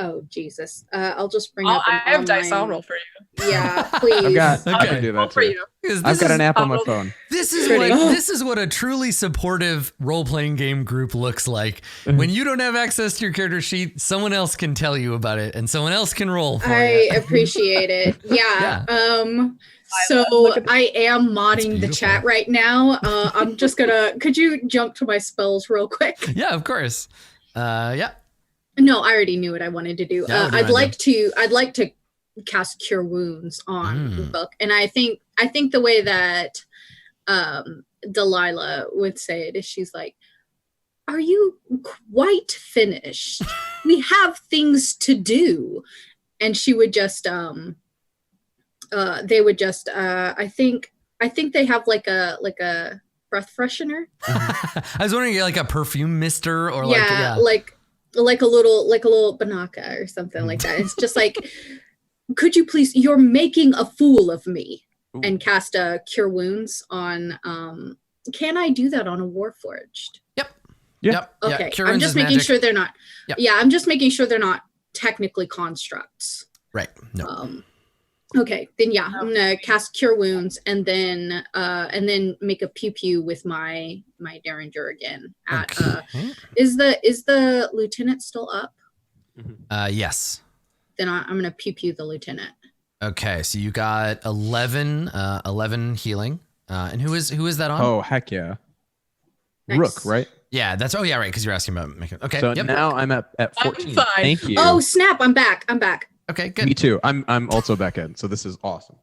Oh Jesus! I'll just bring up. I have dice. I'll roll for you. Yeah, please. I Okay. can do Roll that for too. you. I've got an app on my phone. This is Pretty. this is what a truly supportive role-playing game group looks like. When you don't have access to your character sheet, someone else can tell you about it, and someone else can roll for I you. appreciate it. Yeah. So I am modding the chat right now. I'm just gonna. Could you jump to my spells real quick? Yeah, of course. Yeah. No, I already knew what I wanted to do. Yeah, I'd like to cast Cure Wounds on the book, and I think the way that Delilah would say it is, she's like, "Are you quite finished? We have things to do," and she would just they would just I think they have like a breath freshener. I was wondering, like a perfume mister or like a little banaka or something like that. It's just like, could you please, you're making a fool of me. Ooh. And cast a Cure Wounds on can I do that on a Warforged? Yep. Okay. Yeah, I'm just making sure they're not I'm just making sure they're not technically constructs. Right. No. Okay, then I'm gonna cast Cure Wounds and then make a pew pew with my Derringer again. Is the lieutenant still up? Yes. Then I'm gonna pew pew the lieutenant. Okay, so you got 11 healing. And who is that on? Oh heck yeah, Nice. Rook, right? Yeah, that's right, because you're asking about making. Okay. So now I'm at 14. I'm fine. Thank you. Oh snap! I'm back. Okay, good. Me too. I'm also back in. So this is awesome.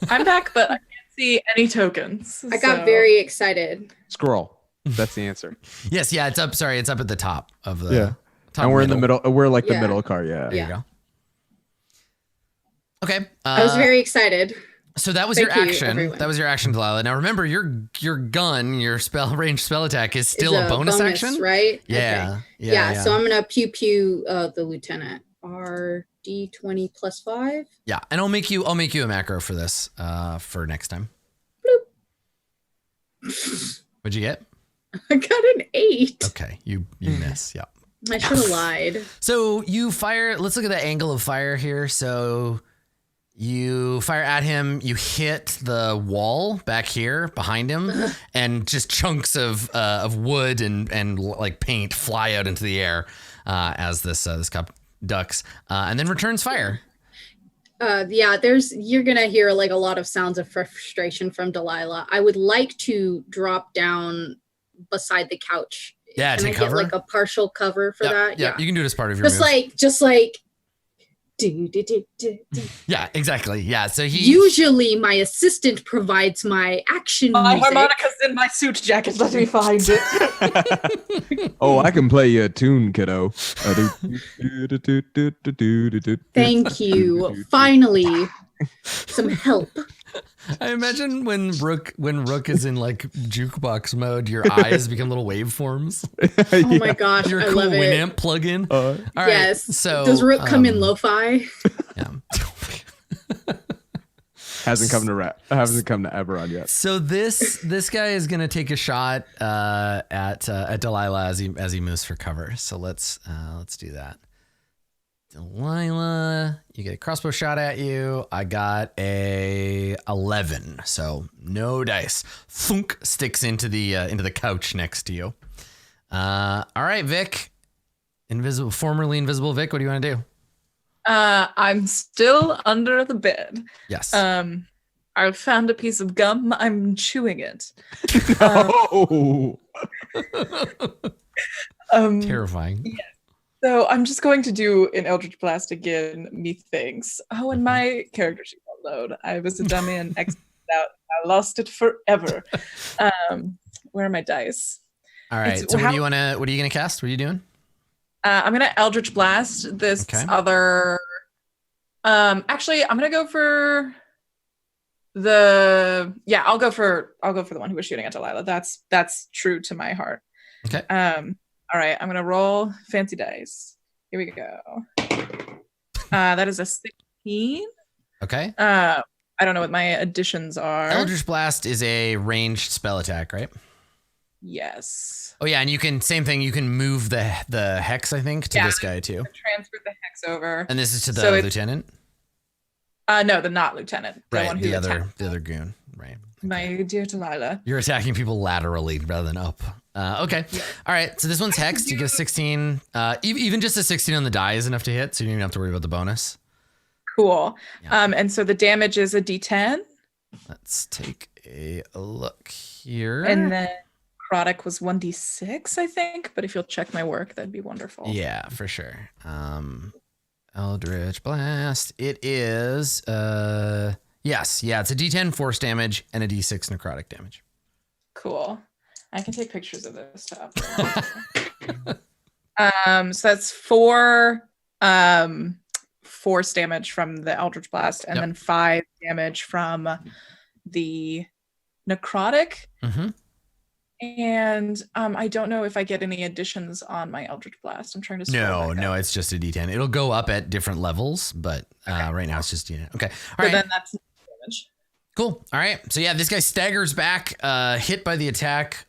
I'm back, but I can't see any tokens. I got very excited. Scroll. That's the answer. Yes, yeah, it's up. Sorry, it's up at the top of the. Top and we're in the middle. middle. We're like the middle car. Yeah. There you go. Okay. I was very excited. So that was Thank your you, action. everyone. That was your action, Delilah. Now remember, your gun, your range spell attack is still a bonus action, right? Yeah. Okay. Yeah. So I'm gonna pew pew the lieutenant. RD20 +5. Yeah, and I'll make you a macro for this for next time. Bloop. What'd you get? I got an 8. Okay, you miss. Yeah. I should have lied. So you fire. Let's look at the angle of fire here. So you fire at him. You hit the wall back here behind him, and just chunks of wood and like paint fly out into the air as this cop ducks, and then returns fire. You're gonna hear like a lot of sounds of frustration from Delilah. I would like to drop down beside the couch. Yeah, Can I take cover. get like a partial cover for that? Yeah, you can do it as part of your just like do. Yeah, exactly. Yeah, so he usually my assistant provides my action My music. harmonica's in my suit jacket. Let me find it. Oh, I can play you a tune, kiddo. Thank you. Finally, some help. I imagine when Rook is in like jukebox mode, your eyes become little waveforms. Oh my gosh, Your I cool love it. Winamp plugin. Uh, All right. Yes. So Does Rook come in lo-fi? Yeah. hasn't come to Eberron yet. So this guy is gonna take a shot at Delilah as he moves for cover. So let's do that. Delilah, you get a crossbow shot at you. I got a 11, so no dice. Thunk sticks into the couch next to you. All right, Vic, formerly invisible Vic. What do you want to do? I'm still under the bed. Yes. I found a piece of gum. I'm chewing it. No. Terrifying. Yeah. So I'm just going to do an Eldritch Blast again, methinks. Oh, and my character sheet won't load. I was a dummy and exited out. I lost it forever. Where are my dice? All right. So what are you gonna cast? What are you doing? I'm gonna Eldritch Blast this other. Actually, I'm gonna go for the. Yeah, I'll go for the one who was shooting at Delilah. That's true to my heart. Okay. All right, I'm gonna roll fancy dice. Here we go. That is a 16. Okay. I don't know what my additions are. Eldritch Blast is a ranged spell attack, right? Yes. Oh yeah, and you can same thing. You can move the hex, I think, to this guy too. Transfer the hex over. And this is to the lieutenant. No, the not lieutenant. The one who the other goon. Right. My dear Delilah. You're attacking people laterally rather than up. Okay. Yeah. All right. So this one's hexed. You get a 16. Even just a 16 on the die is enough to hit, so you don't even have to worry about the bonus. Cool. Yeah. And so the damage is a D10. Let's take a look here. And then necrotic was 1d6, I think. But if you'll check my work, that'd be wonderful. Yeah, for sure. Eldritch Blast. It is yes, yeah, it's a D10 force damage and a D6 necrotic damage. Cool. I can take pictures of this stuff. So that's 4 force damage from the Eldritch Blast, and then 5 damage from the necrotic. Mm-hmm. And I don't know if I get any additions on my Eldritch Blast. I'm trying to No, it's just a D10. It'll go up at different levels, but right now it's just D10. Okay. All right. Then that's damage. Cool. All right. So yeah, this guy staggers back, hit by the attack,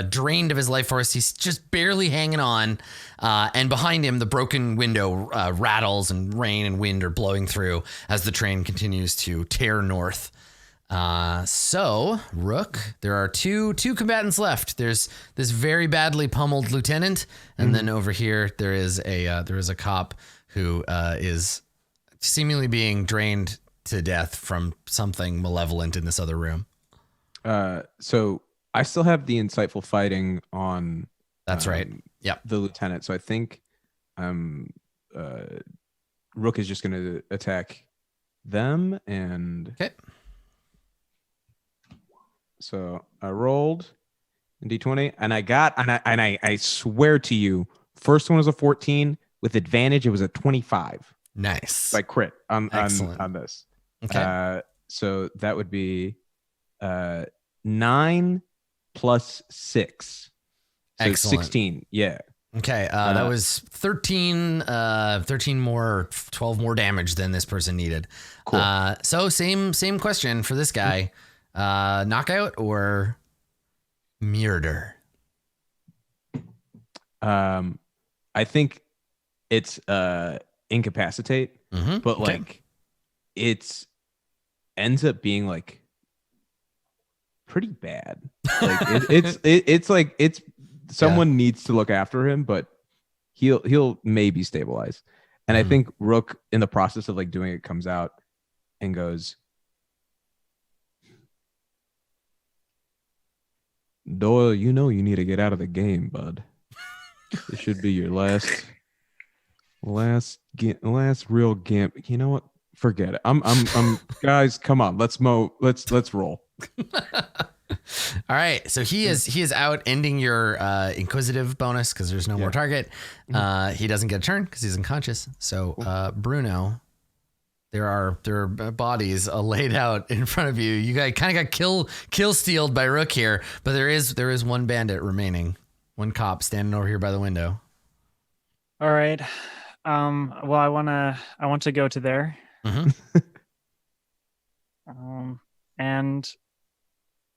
drained of his life force. He's just barely hanging on. And behind him, the broken window rattles and rain and wind are blowing through as the train continues to tear north. So Rook, there are two combatants left. There's this very badly pummeled lieutenant, and then over here there is a cop who is seemingly being drained to death from something malevolent in this other room. So I still have the insightful fighting on. That's right. Yeah, the lieutenant. So I think Rook is just going to attack them, and okay. So I rolled in D20, and I swear to you, first one was a 14 with advantage. It was a 25. Nice. By crit on this. Okay. So that would be 9 plus 6. So Excellent. 16. Yeah. Okay. That was 13 more, 12 more damage than this person needed. Cool. So same question for this guy. Knockout or murder? I think it's incapacitate, but like it's ends up being like pretty bad. Like it's like it's someone needs to look after him, but he'll maybe stabilize. And I think Rook, in the process of like doing it, comes out and goes, Doyle, you know you need to get out of the game, bud. This should be your last real game. You know what? Forget it. I'm guys, come on. Let's roll. All right. So he is out, ending your inquisitive bonus because there's no more target. He doesn't get a turn because he's unconscious. So Bruno, there are bodies laid out in front of you. You guys kind of got kill stealed by Rook here, but there is one bandit remaining, one cop standing over here by the window. All right. Well, I want to go to there. And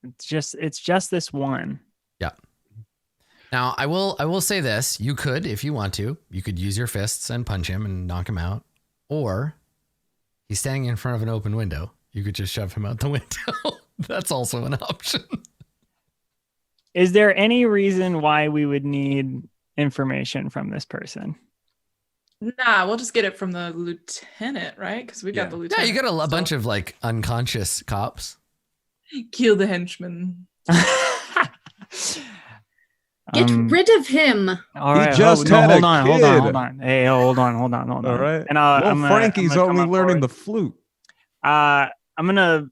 it's just this one. Yeah. Now I will say this: you could, if you want to, you could use your fists and punch him and knock him out, or he's standing in front of an open window. You could just shove him out the window. That's also an option. Is there any reason why we would need information from this person? Nah, we'll just get it from the lieutenant, right? Because we got the lieutenant. Yeah, you got a bunch of like unconscious cops. Kill the henchman. Get rid of him. All right. Hold on. Hey, hold on. All right. And Frankie's only learning the flute. I'm gonna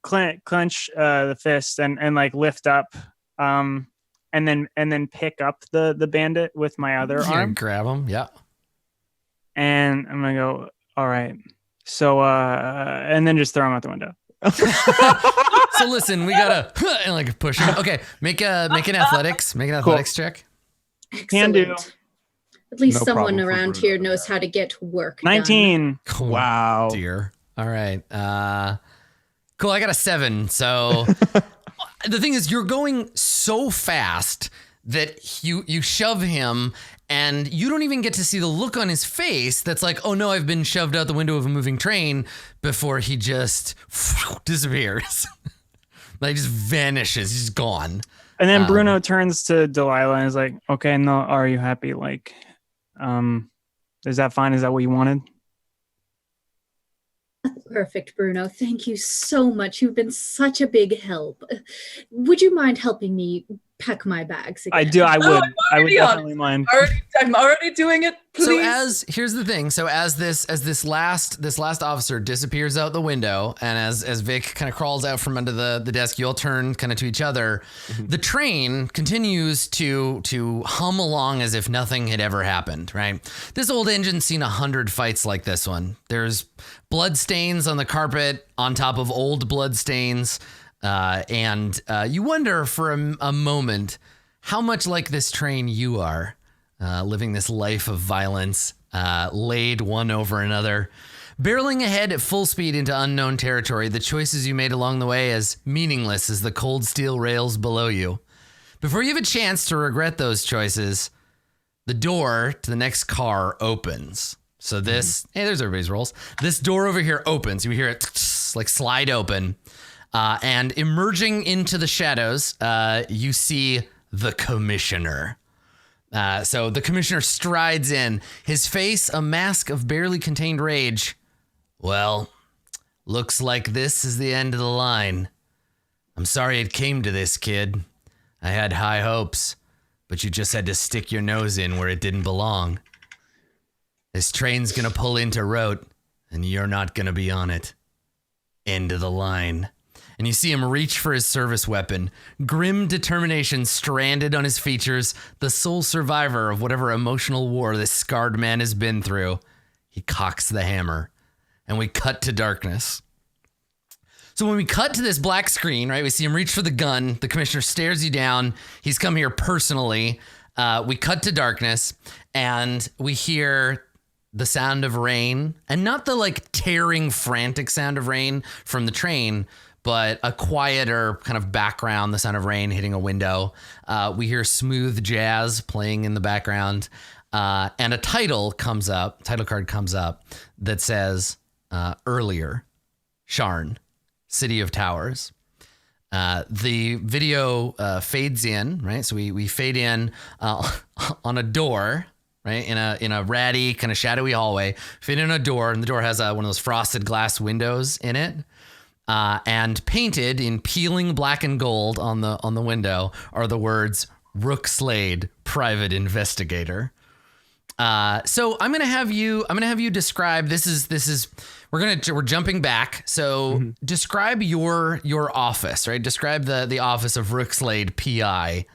clench the fist and like lift up, and then pick up the bandit with my other arm. Grab him. Yeah. And I'm gonna go. All right. So and then just throw him out the window. So listen, we gotta and like push him. Okay, make an athletics check. Can do. At least No someone problem for around Bruno here to knows do. how to get work done. 19. Wow. Dear. All right. Cool. I got a 7. So the thing is, you're going so fast that you shove him, and you don't even get to see the look on his face that's like, oh no, I've been shoved out the window of a moving train, before he just disappears. Like, just vanishes. He's gone. And then Bruno turns to Delilah and is like, okay, no, are you happy? Like, is that fine? Is that what you wanted? Perfect, Bruno. Thank you so much. You've been such a big help. Would you mind helping me pack my bags again? I do. I would. I'm I would already on definitely mind. I'm already doing it. Please. So here's the thing. So as this last officer disappears out the window, and as Vic kind of crawls out from under the desk, you all turn kind of to each other. The train continues to hum along as if nothing had ever happened, right? This old engine's seen 100 fights like this one. There's blood stains on the carpet on top of old blood stains. And you wonder for a moment how much like this train you are, living this life of violence, laid one over another, barreling ahead at full speed into unknown territory, the choices you made along the way as meaningless as the cold steel rails below you. Before you have a chance to regret those choices, the door to the next car opens. So this, hey, there's everybody's rolls. This door over here opens. You hear it like slide open. And emerging into the shadows, you see the commissioner. So the commissioner strides in, his face a mask of barely contained rage. Well, looks like this is the end of the line. I'm sorry it came to this, kid. I had high hopes, but you just had to stick your nose in where it didn't belong. This train's gonna pull into Rote, and you're not gonna be on it. End of the line. And you see him reach for his service weapon, grim determination stranded on his features, the sole survivor of whatever emotional war this scarred man has been through. He cocks the hammer, and we cut to darkness. So when we cut to this black screen, right, we see him reach for the gun. The commissioner stares you down. He's come here personally. We cut to darkness, and we hear the sound of rain, and not the like tearing, frantic sound of rain from the train, but a quieter kind of background, the sound of rain hitting a window. We hear smooth jazz playing in the background, and a title card comes up that says, earlier, Sharn, City of Towers. The video fades in, right? So we fade in on a door, right? In a ratty, kind of shadowy hallway, fade in a door, and the door has one of those frosted glass windows in it. And painted in peeling black and gold on the window are the words Rook Slade, Private Investigator. So I'm gonna have you describe we're jumping back. So describe your office, right? Describe the office of Rook Slade, PI.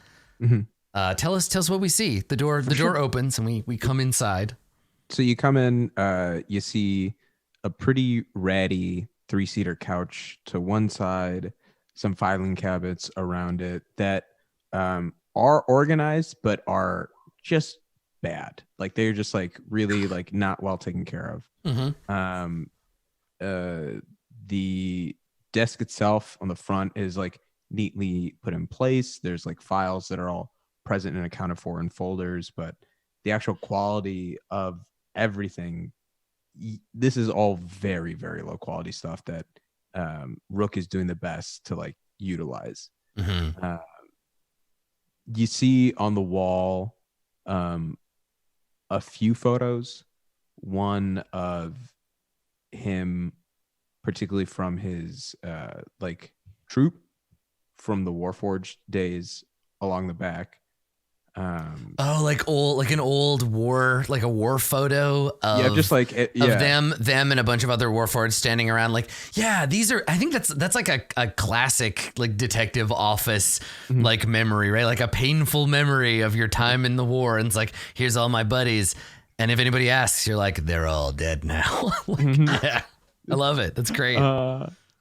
Tell us what we see. The door opens and we come inside. So you come in, you see a pretty ratty 3-seater couch to one side, some filing cabinets around it that are organized but are just bad. Like they're just like really like not well taken care of. The desk itself on the front is like neatly put in place. There's like files that are all present and accounted for in folders, but the actual quality of everything, this is all very, very low quality stuff that Rook is doing the best to like utilize. You see on the wall a few photos, one of him particularly from his like troop from the Warforged days along the back. Like an old war, like a war photo of, just like of them and a bunch of other Warforged standing around. Like, yeah, these are, I think that's like a classic like detective office like memory, right? Like a painful memory of your time in the war. And it's like, here's all my buddies. And if anybody asks, you're like, they're all dead now. Like, yeah, I love it. That's great.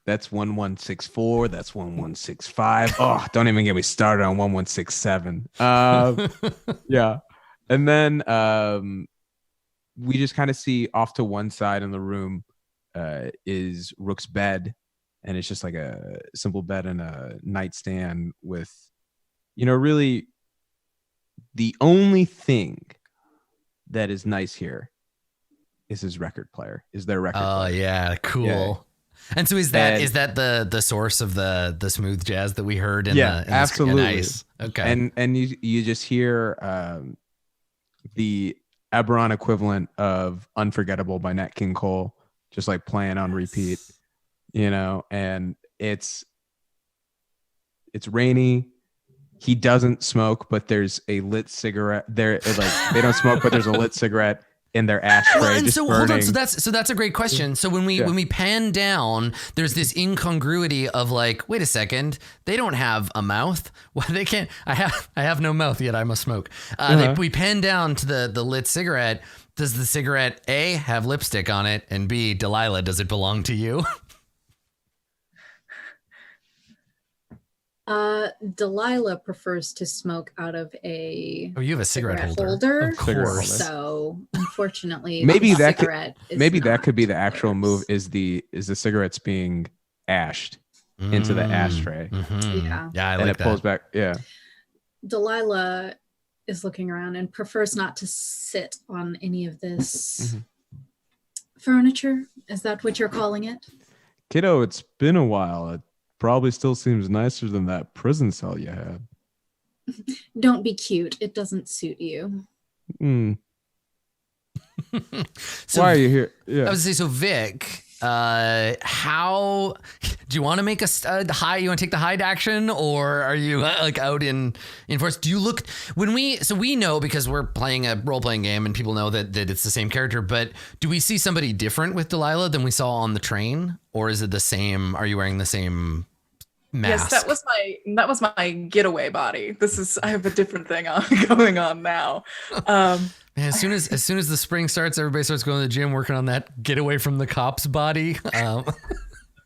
That's 1164. That's 1165. Oh, don't even get me started on 1167. Yeah. And then we just kind of see off to one side in the room is Rook's bed. And it's just like a simple bed and a nightstand with, really the only thing that is nice here is his record player, is their record player. Oh, yeah. Cool. Yeah. And so is that the source of the smooth jazz that we heard in the absolutely nice. Okay. And you just hear the Eberron equivalent of Unforgettable by Nat King Cole just like playing on repeat, and it's rainy. He doesn't smoke, but there's a lit cigarette there. Like they don't smoke, but there's a lit cigarette in their ashtray. Well, and just so burning. hold on. So that's a great question. So when we pan down, there's this incongruity of like, wait a second, they don't have a mouth. Well, they can't. I have no mouth yet. I must smoke. We pan down to the lit cigarette. Does the cigarette A have lipstick on it, and B, Delilah, does it belong to you? Delilah prefers to smoke out of a you have a cigarette holder. Of course. So unfortunately, maybe that could be the actual move is the cigarettes being ashed into the ashtray. Mm-hmm. Yeah, I like and it pulls back. Yeah. Delilah is looking around and prefers not to sit on any of this furniture. Is that what you're calling it? Kiddo, it's been a while. It probably still seems nicer than that prison cell you had. Don't be cute. It doesn't suit you. So, why are you here? Yeah. I was going to say, so Vic, how do you want to make a hide? You want to take the hide action, or are you like out in force? Do you look we know because we're playing a role-playing game and people know that it's the same character, but do we see somebody different with Delilah than we saw on the train, or is it the same? Are you wearing the same mask? Yes, that was my getaway body. I have a different thing going on now. Man, as soon as the spring starts, everybody starts going to the gym, working on that get away from the cops body.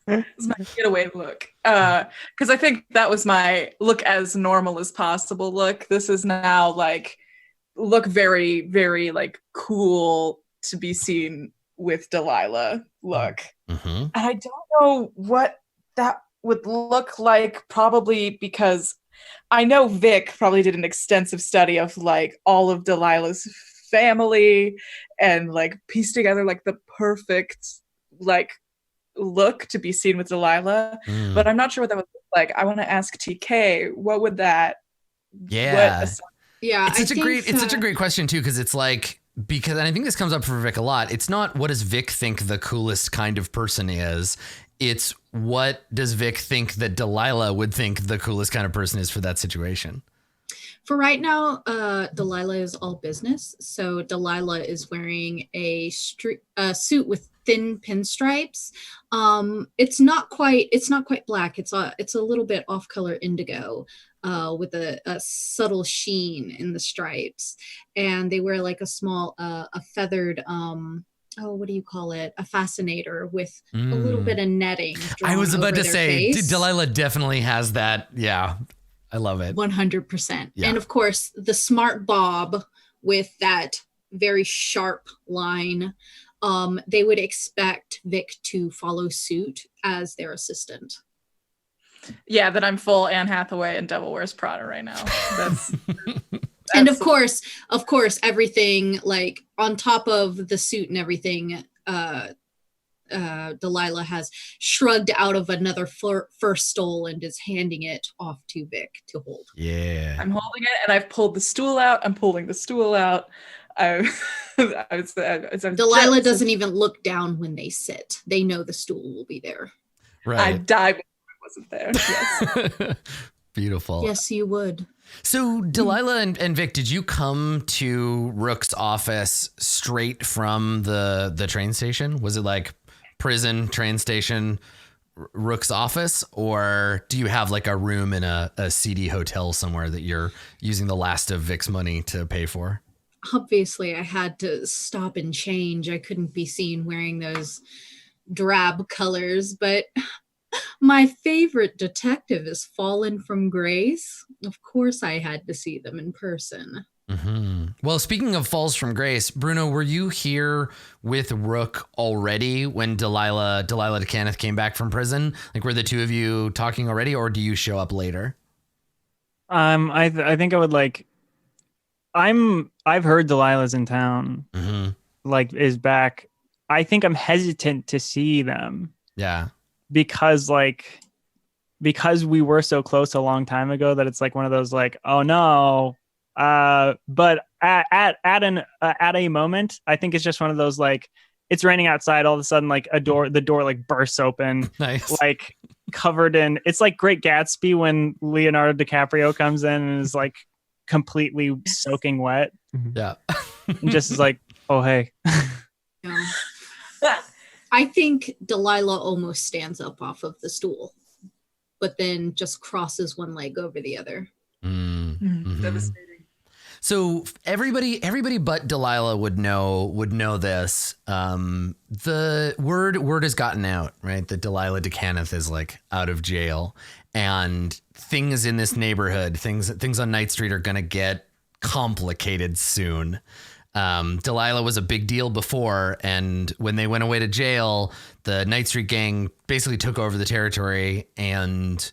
It's my getaway look. Because I think that was my look as normal as possible look. This is now look very, very cool to be seen with Delilah look. Mm-hmm. And I don't know what that would look like, probably because I know Vic probably did an extensive study of all of Delilah's family and piece together the perfect look to be seen with Delilah, but I'm not sure what that would look like. I want to ask TK, what would that? Yeah, it's such a great question too, because it's and I think this comes up for Vic a lot. It's not what does Vic think the coolest kind of person is. It's what does Vic think that Delilah would think the coolest kind of person is for that situation. For right now, Delilah is all business. So Delilah is wearing a suit with thin pinstripes. It's not quite black. It's a little bit off color indigo, with a subtle sheen in the stripes. And they wear a small a feathered what do you call it? A fascinator with a little bit of netting. I was about to say, face. Delilah definitely has that. Yeah. I love it. 100%. Yeah. And of course, the smart bob with that very sharp line. They would expect Vic to follow suit as their assistant. Yeah, that I'm full Anne Hathaway and Devil Wears Prada right now. That's and of course, everything on top of the suit and everything, Delilah has shrugged out of another fur stole and is handing it off to Vic to hold. Yeah. I'm holding it and I've pulled the stool out. I'm pulling the stool out. Delilah doesn't even look down when they sit. They know the stool will be there. Right. I'd die if it wasn't there. Yes. Beautiful. Yes, you would. So Delilah and Vic, did you come to Rook's office straight from the train station? Was it prison, train station, Rook's office, or do you have a room in a seedy hotel somewhere that you're using the last of Vic's money to pay for? Obviously, I had to stop and change. I couldn't be seen wearing those drab colors, but My favorite detective has fallen from grace. Of course, I had to see them in person. Well, speaking of falls from grace, Bruno, were you here with Rook already when Delilah to Kenneth came back from prison? Like, were the two of you talking already, or do you show up later? I think I would like. I've heard Delilah's in town, like is back. I think I'm hesitant to see them. Yeah. Because we were so close a long time ago that it's like one of those like, oh no. But at a moment, I think it's just one of those like, it's raining outside. All of a sudden, like the door like bursts open, Nice. like covered in. It's like Great Gatsby when Leonardo DiCaprio comes in and is like completely soaking wet. Yeah. And just is like, oh hey. Yeah. I think Delilah almost stands up off of the stool, but then just crosses one leg over the other. Devastating. So everybody but Delilah would know this. The word has gotten out, right? That Delilah de Kenneth is like out of jail, and things in this neighborhood, things on Night Street are gonna get complicated soon. Delilah was a big deal before, and when they went away to jail, the Night Street gang basically took over the territory, and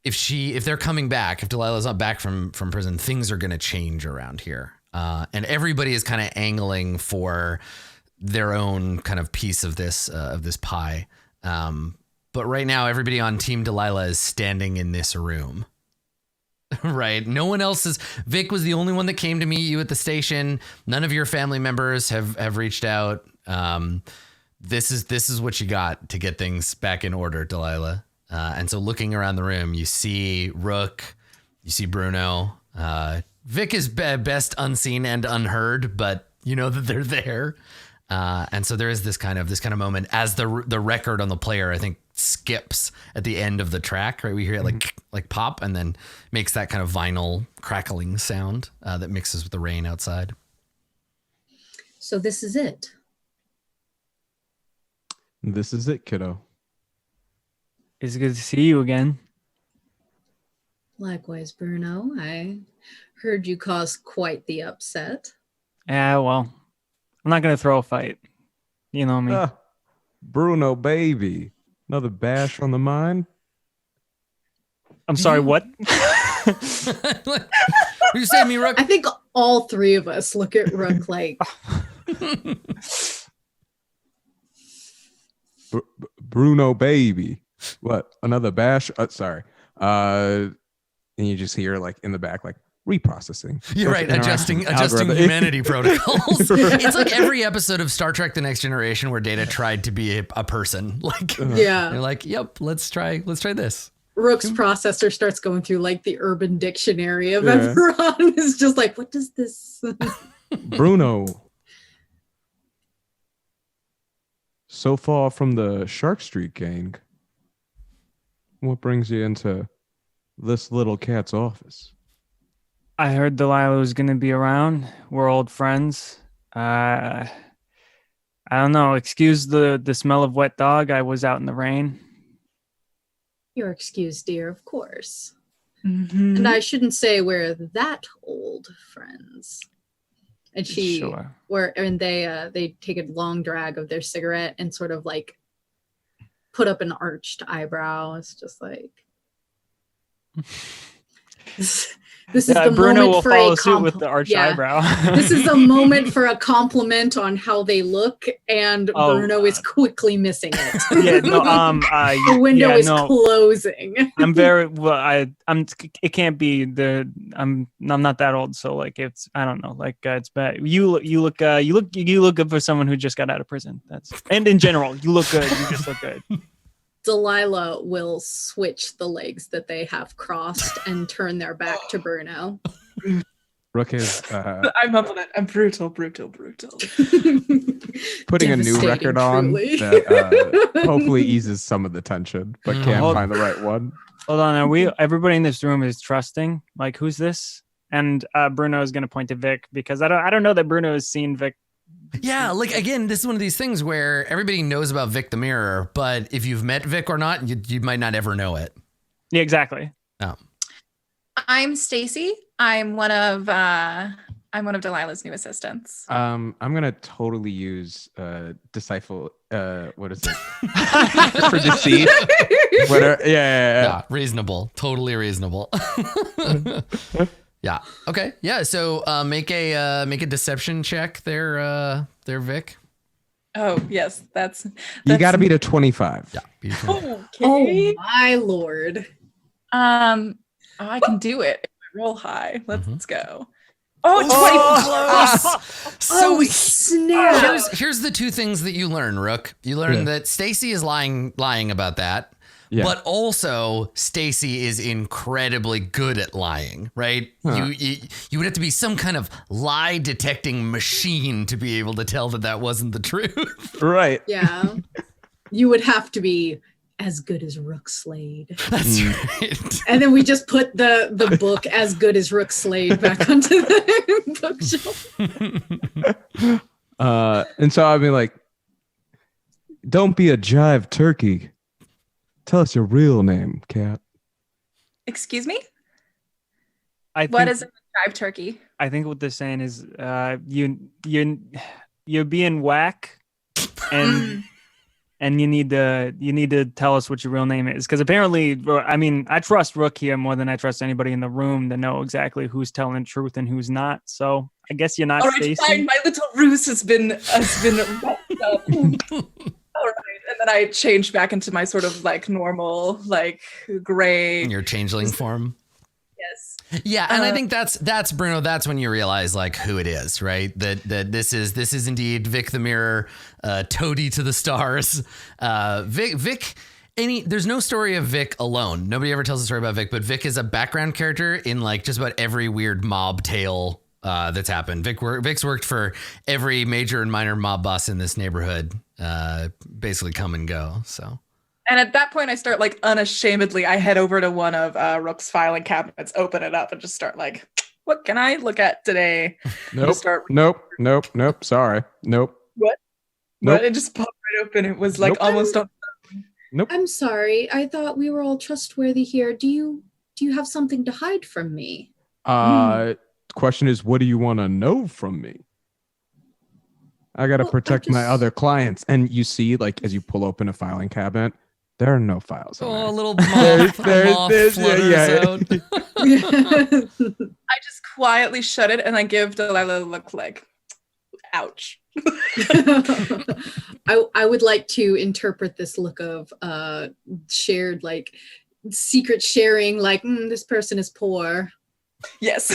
if they're coming back, if Delilah's not back from prison, things are going to change around here. And everybody is kind of angling for their own kind of piece of this pie. But right now, everybody on Team Delilah is standing in this room. Right. No one else is. Vic was the only one that came to meet you at the station. None of your family members have reached out. This is what you got to get things back in order, Delilah. And so looking around the room, you see Rook, you see Bruno. Vic is best unseen and unheard, but you know that they're there. And so there is this kind of moment as the record on the player, I think, skips at the end of the track, right? We hear it like pop and then makes that kind of vinyl crackling sound that mixes with the rain outside. So this is it. This is it, kiddo. It's good to see you again. Likewise, Bruno. I heard you caused quite the upset. Yeah, well, I'm not going to throw a fight. You know me. Bruno, baby. Another bash on the mind? I'm sorry, what? What you say, me, Rook? I think all three of us look at Rook like... Bruno, baby. What? Another bash? Sorry. And you just hear like in the back, like reprocessing. You're right. Adjusting humanity protocols. It's like every episode of Star Trek: The Next Generation where Data tried to be a person. Like, yeah, they're like, yep, let's try this. Rook's processor starts going through like the Urban Dictionary of Eberron. It's just like, what does this? Bruno. So far from the Shark Street gang. What brings you into this little cat's office? I heard Delilah was going to be around. We're old friends. I don't know. Excuse the smell of wet dog. I was out in the rain. You're excused, dear, of course. Mm-hmm. And I shouldn't say we're that old friends. And they take a long drag of their cigarette and sort of like put up an arched eyebrow. It's just like this is the Bruno moment will for follow a suit with the arched eyebrow. This is a moment for a compliment on how they look, and Bruno is quickly missing it. Yeah, no, the window is closing. I'm very well. It can't be I'm not that old, so like it's I don't know. Like it's bad. You look good for someone who just got out of prison. And in general, you look good. You just look good. Delilah will switch the legs that they have crossed and turn their back to Bruno. Rook is I'm up on it. I'm brutal. putting a new record on truly. that hopefully eases some of the tension, but can't find the right one. Hold on, everybody in this room is trusting? Like, who's this? And Bruno is going to point to Vic because I don't know that Bruno has seen Vic Yeah, like again, this is one of these things where everybody knows about Vic the Mirror, but if you've met Vic or not, you might not ever know it. Yeah, exactly. Oh. I'm Stacy. I'm one of Delilah's new assistants. I'm gonna totally use decipher. What is it? For deceit. Whatever. Yeah. Reasonable. Totally reasonable. Yeah. Okay. Yeah. So make a deception check there, Vic. Oh yes, that's You got to beat a 25. Yeah. Okay. Oh my lord. I can do it. If I roll high. Let's go. Oh, 24. Close. So snap. here's the two things that you learn, Rook. You learn that Stacy is lying about that. Yeah. But also, Stacy is incredibly good at lying, right? Huh. You would have to be some kind of lie detecting machine to be able to tell that wasn't the truth. Right. Yeah. You would have to be as good as Rook Slade. That's right. And then we just put the book As Good as Rook Slade back onto the bookshelf. And so I'd be like, don't be a jive turkey. Tell us your real name, Cat. Excuse me? What is a jive turkey? I think what they're saying is you're being whack and and you need to tell us what your real name is, because apparently, I mean, I trust Rook here more than I trust anybody in the room to know exactly who's telling the truth and who's not. So I guess you're not. All right, fine. My little ruse has been wrapped up. All right, and then I changed back into my sort of like normal, like gray. In your changeling form. Yes. Yeah, and I think that's Bruno. That's when you realize like who it is, right? That this is indeed Vic the Mirror, Toady to the stars. Vic. There's no story of Vic alone. Nobody ever tells a story about Vic, but Vic is a background character in like just about every weird mob tale that's happened. Vic's worked for every major and minor mob boss in this neighborhood. Basically come and go. So. And at that point, I start like unashamedly. I head over to one of Rook's filing cabinets, open it up, and just start like, "What can I look at today?" Nope. Nope. Sorry. Nope. What? Nope. What? It just popped right open. It was like almost on. Nope. I'm sorry. I thought we were all trustworthy here. Do you have something to hide from me? Question is, what do you want to know from me? I got to protect my other clients. And you see, like, as you pull open a filing cabinet, there are no files. Oh, a little moth flutters out. I just quietly shut it and I give Delilah a look like, ouch. I would like to interpret this look of shared, like, secret sharing, like, this person is poor. Yes.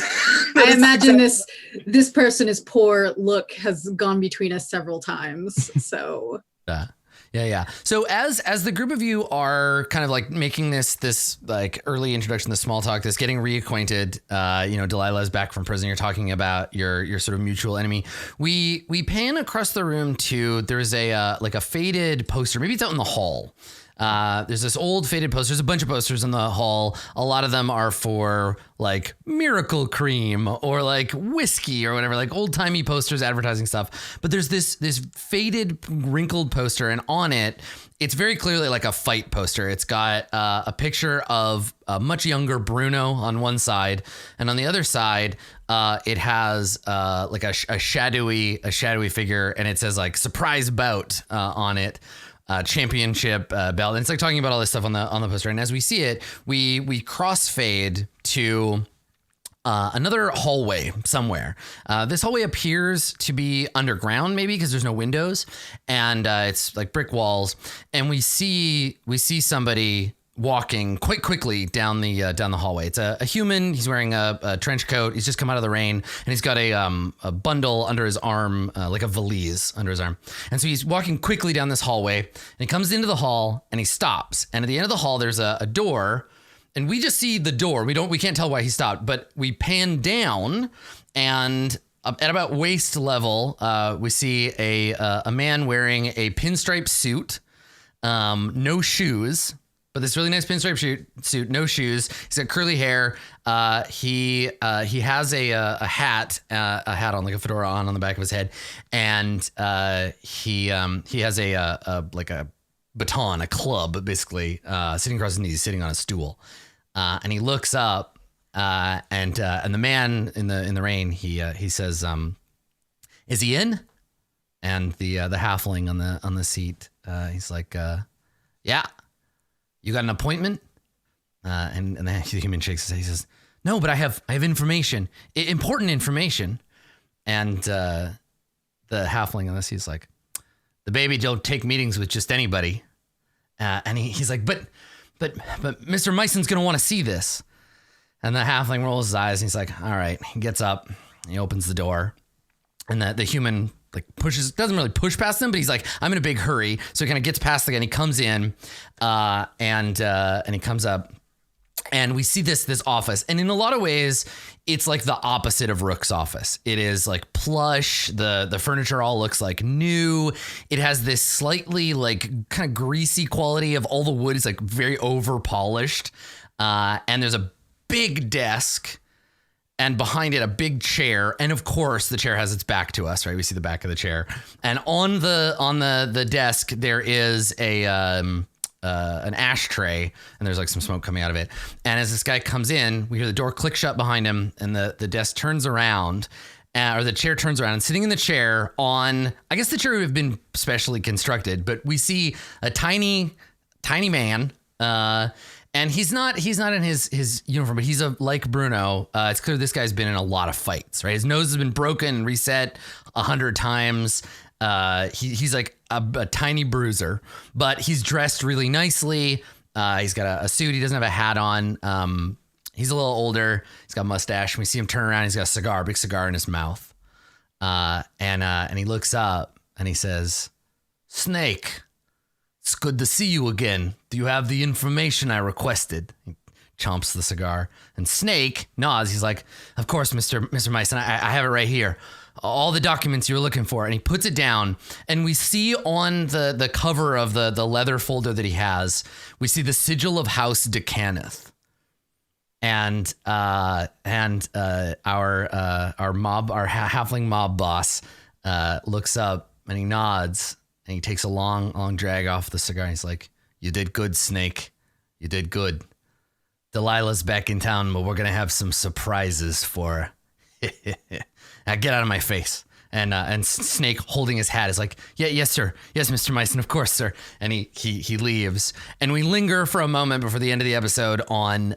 I imagine this person is poor look has gone between us several times. So yeah. So as the group of you are kind of like making this like early introduction, the small talk, this getting reacquainted, Delilah's back from prison. You're talking about your sort of mutual enemy. We pan across the room to there's a like a faded poster. Maybe it's out in the hall. There's this old faded poster. There's a bunch of posters in the hall. A lot of them are for like Miracle Cream or like whiskey or whatever, like old timey posters advertising stuff. But there's this faded, wrinkled poster, and on it, it's very clearly like a fight poster. It's got a picture of a much younger Bruno on one side, and on the other side, it has like a shadowy figure, and it says like surprise bout on it. Championship belt. And it's like talking about all this stuff on the poster. And as we see it, we crossfade to another hallway somewhere. This hallway appears to be underground, maybe because there's no windows, and it's like brick walls. And we see somebody walking quite quickly down the hallway. It's a human. He's wearing a trench coat. He's just come out of the rain, and he's got a bundle under his arm, like a valise under his arm. And so he's walking quickly down this hallway, and he comes into the hall, and he stops. And at the end of the hall, there's a door, and we just see the door. We can't tell why he stopped, but we pan down, and at about waist level, we see a man wearing a pinstripe suit, no shoes, but this really nice pinstripe suit, no shoes. He's got curly hair. He has a hat on, like a fedora on the back of his head, and he has a baton, a club, basically, sitting across his knees, sitting on a stool, and he looks up, and the man in the rain, he says, "Is he in?" And the halfling on the seat, he's like, "Yeah, you got an appointment?" And the human shakes his head. He says, "No, but I have information, important information." And the halfling on this, he's like, "The baby don't take meetings with just anybody." And he's like, but Mr. Myson's gonna want to see this. And the halfling rolls his eyes and he's like, "All right." He gets up, he opens the door, and the human doesn't really push past him, but he's like, "I'm in a big hurry." So he kind of gets past the guy and he comes in, and he comes up, and we see this office. And in a lot of ways, it's like the opposite of Rook's office. It is like plush. The furniture all looks like new. It has this slightly like kind of greasy quality of all the wood is like very over polished. And there's a big desk, and behind it a big chair, and of course the chair has its back to us, right? We see the back of the chair, and on the desk there is an ashtray, and there's like some smoke coming out of it. And as this guy comes in, we hear the door click shut behind him, and the desk turns around, or the chair turns around, and sitting in the chair I guess the chair would have been specially constructed, but we see a tiny man. And he's not in his uniform, but he's like Bruno. It's clear this guy's been in a lot of fights, right? His nose has been broken and reset 100 times. He's like a tiny bruiser, but he's dressed really nicely. He's got a suit. He doesn't have a hat on. He's a little older. He's got a mustache. And we see him turn around. He's got a cigar, big cigar in his mouth. And he looks up and he says, "Snake, it's good to see you again. Do you have the information I requested?" He chomps the cigar, and Snake nods. He's like, "Of course, Mr. Myson, I have it right here. All the documents you were looking for." And he puts it down, and we see on the cover of the leather folder that he has, we see the sigil of House Decaneth. And our halfling mob boss looks up and he nods. And he takes a long drag off the cigar. And he's like, "You did good, Snake. You did good. Delilah's back in town, but we're going to have some surprises for her." Now get out of my face. And Snake, holding his hat, is like, yes, sir. Yes, Mr. Myson, of course, sir." And he leaves. And we linger for a moment before the end of the episode on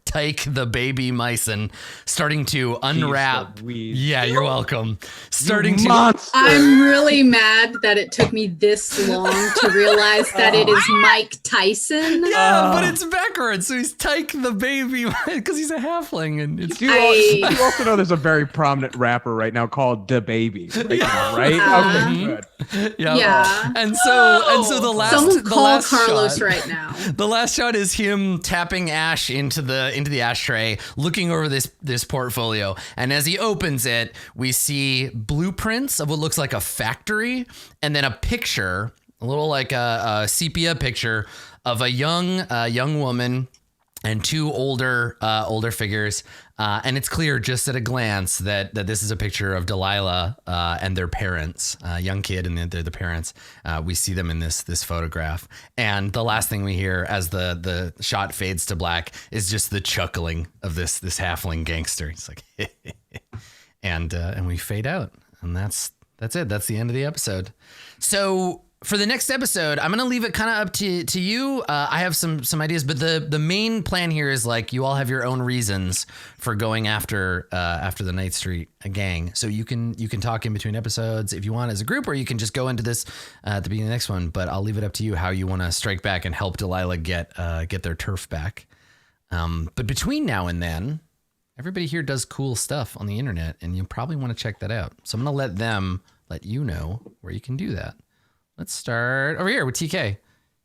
Tyke the baby Myson starting to unwrap. Yeah, you're welcome. I'm really mad that it took me this long to realize that it is Mike Tyson. Yeah, but it's backwards. So he's Tyke the baby because he's a halfling. And it's you also know there's a very prominent rapper right now called Da Baby, right? Okay, good. Yeah. And so the last someone call last Carlos shot, right now. The last shot is him tapping ash into the ashtray, looking over this portfolio. And as he opens it, we see blueprints of what looks like a factory, and then a picture, a little like a sepia picture of a young woman and two older figures. And it's clear just at a glance that this is a picture of Delilah and their parents, young kid, and they're the parents. We see them in this photograph. And the last thing we hear as the shot fades to black is just the chuckling of this halfling gangster. He's like, and we fade out. And that's it. That's the end of the episode. So for the next episode, I'm going to leave it kind of up to you. I have some ideas, but the main plan here is like you all have your own reasons for going after the Night Street gang. So you can talk in between episodes if you want as a group, or you can just go into this at the beginning of the next one. But I'll leave it up to you how you want to strike back and help Delilah get their turf back. But between now and then, everybody here does cool stuff on the internet, and you probably want to check that out. So I'm going to let you know where you can do that. Let's start over here with TK.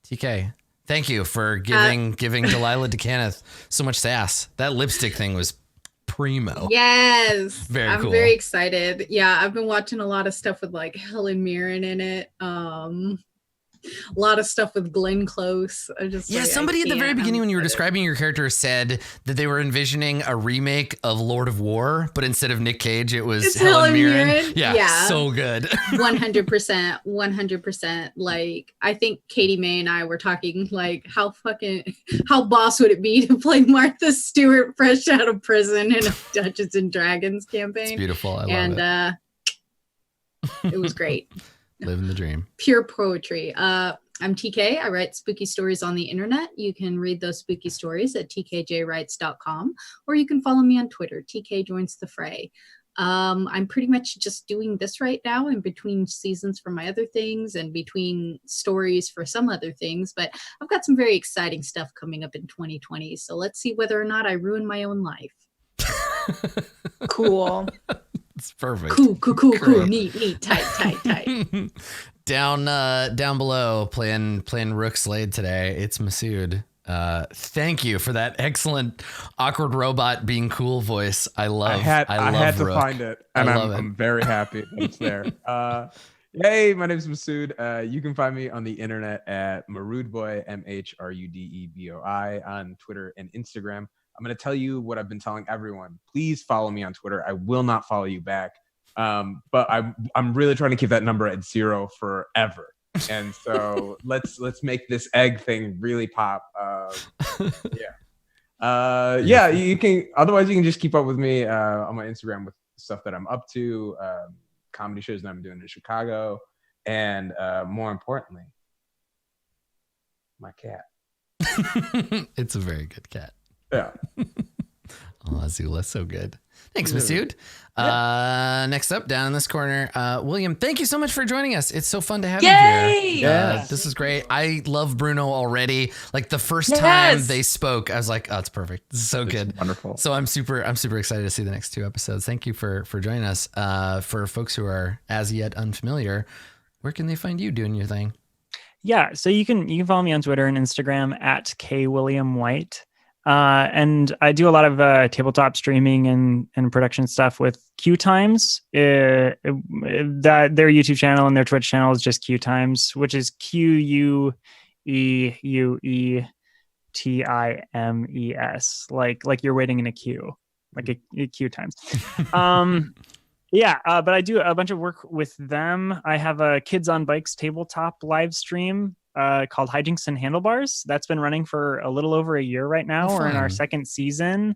TK, thank you for giving Delilah DeCanneth so much sass. That lipstick thing was primo. Yes. I'm cool. Very excited. Yeah, I've been watching a lot of stuff with like Helen Mirren in it. A lot of stuff with Glenn Close. Somebody at the very beginning when you were describing your character said that they were envisioning a remake of Lord of War, but instead of Nick Cage, it was Helen Mirren. Yeah, so good. 100%. Like, I think Katie May and I were talking, like, how boss would it be to play Martha Stewart fresh out of prison in a Dungeons and Dragons campaign? It's beautiful. I love it. It was great. Living the dream. Pure poetry. I'm TK. I write spooky stories on the internet. You can read those spooky stories at tkjwrites.com, or you can follow me on Twitter. TK joins the fray. I'm pretty much just doing this right now in between seasons for my other things and between stories for some other things, but I've got some very exciting stuff coming up in 2020. So let's see whether or not I ruin my own life. Cool. It's perfect. Cool. Neat. Tight. Down below, playing Rook Slade today. It's Masood. Thank you for that excellent awkward robot being cool voice. I had to Rook. find it, and I'm very happy that it's there. Hey, my name is Masood. You can find me on the internet at Marudeboy, MHRUDEBOI, on Twitter and Instagram. I'm going to tell you what I've been telling everyone. Please follow me on Twitter. I will not follow you back. But I'm really trying to keep that number at 0 forever. And so let's make this egg thing really pop. You can, otherwise you can just keep up with me on my Instagram with stuff that I'm up to, comedy shows that I'm doing in Chicago, and more importantly, my cat. It's a very good cat. Yeah. Oh, Azula, so good. Thanks, Masood. Next up, down in this corner, William, thank you so much for joining us. It's so fun to have you here. This is great. I love Bruno already. Like the first time they spoke, I was like, oh, it's perfect. This is so good. Wonderful. So I'm super excited to see the next 2 episodes. Thank you for joining us. For folks who are as yet unfamiliar, where can they find you doing your thing? Yeah, so you can follow me on Twitter and Instagram at kwilliamwhite. And I do a lot of tabletop streaming and production stuff with Q Times. That their YouTube channel and their Twitch channel is just Q Times, which is QUEUETIMES, like you're waiting in a queue, like a Q Times. But I do a bunch of work with them. I have a Kids on Bikes tabletop live stream called Hijinks and Handlebars. That's been running for a little over a year right now. We're in our 2nd season.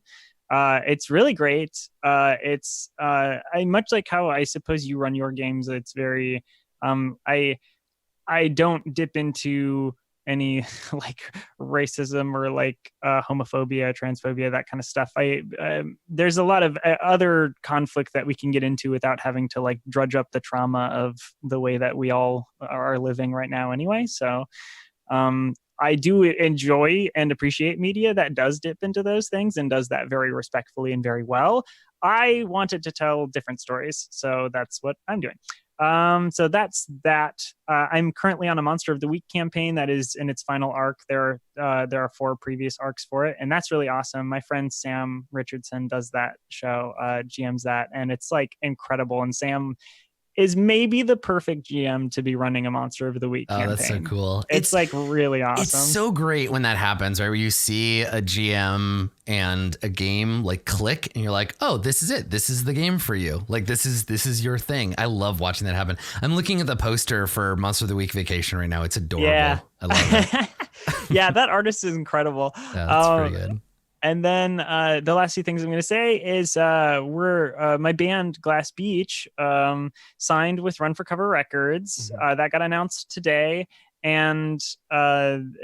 It's really great. It's I much like how I suppose you run your games. It's very I don't dip into any like racism or like homophobia, transphobia, that kind of stuff. There's a lot of other conflict that we can get into without having to like drudge up the trauma of the way that we all are living right now anyway. So I do enjoy and appreciate media that does dip into those things and does that very respectfully and very well. I wanted to tell different stories, so that's what I'm doing. So that's that. I'm currently on a Monster of the Week campaign that is in its final arc. There are 4 previous arcs for it, and that's really awesome. My friend Sam Richardson does that show, GMs that, and it's like incredible. And Sam is maybe the perfect GM to be running a Monster of the Week campaign. Oh, that's so cool. It's like really awesome. It's so great when that happens, right? Where you see a GM and a game like click and you're like, oh, this is it. This is the game for you. Like this is your thing. I love watching that happen. I'm looking at the poster for Monster of the Week Vacation right now. It's adorable. Yeah. I love it. Yeah, that artist is incredible. Yeah, that's pretty good. And then the last 2 things I'm going to say is we're my band Glass Beach signed with Run for Cover Records. That got announced today. And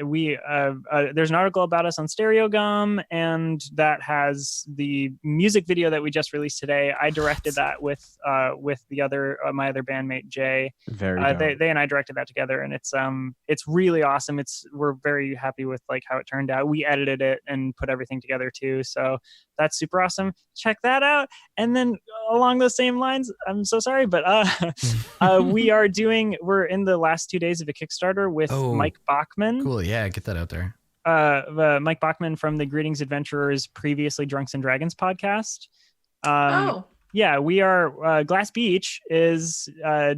we there's an article about us on Stereo Gum, and that has the music video that we just released today. I directed that with the other my other bandmate Jay. They and I directed that together, and it's really awesome. We're very happy with like how it turned out. We edited it and put everything together too, so that's super awesome. Check that out. And then along those same lines, I'm so sorry, but we're in the last 2 days of a Kickstarter with Mike Bachman. Cool. Yeah, get that out there. Mike Bachman from the Greetings Adventurers, previously Drunks and Dragons podcast. Yeah, we are. Glass Beach is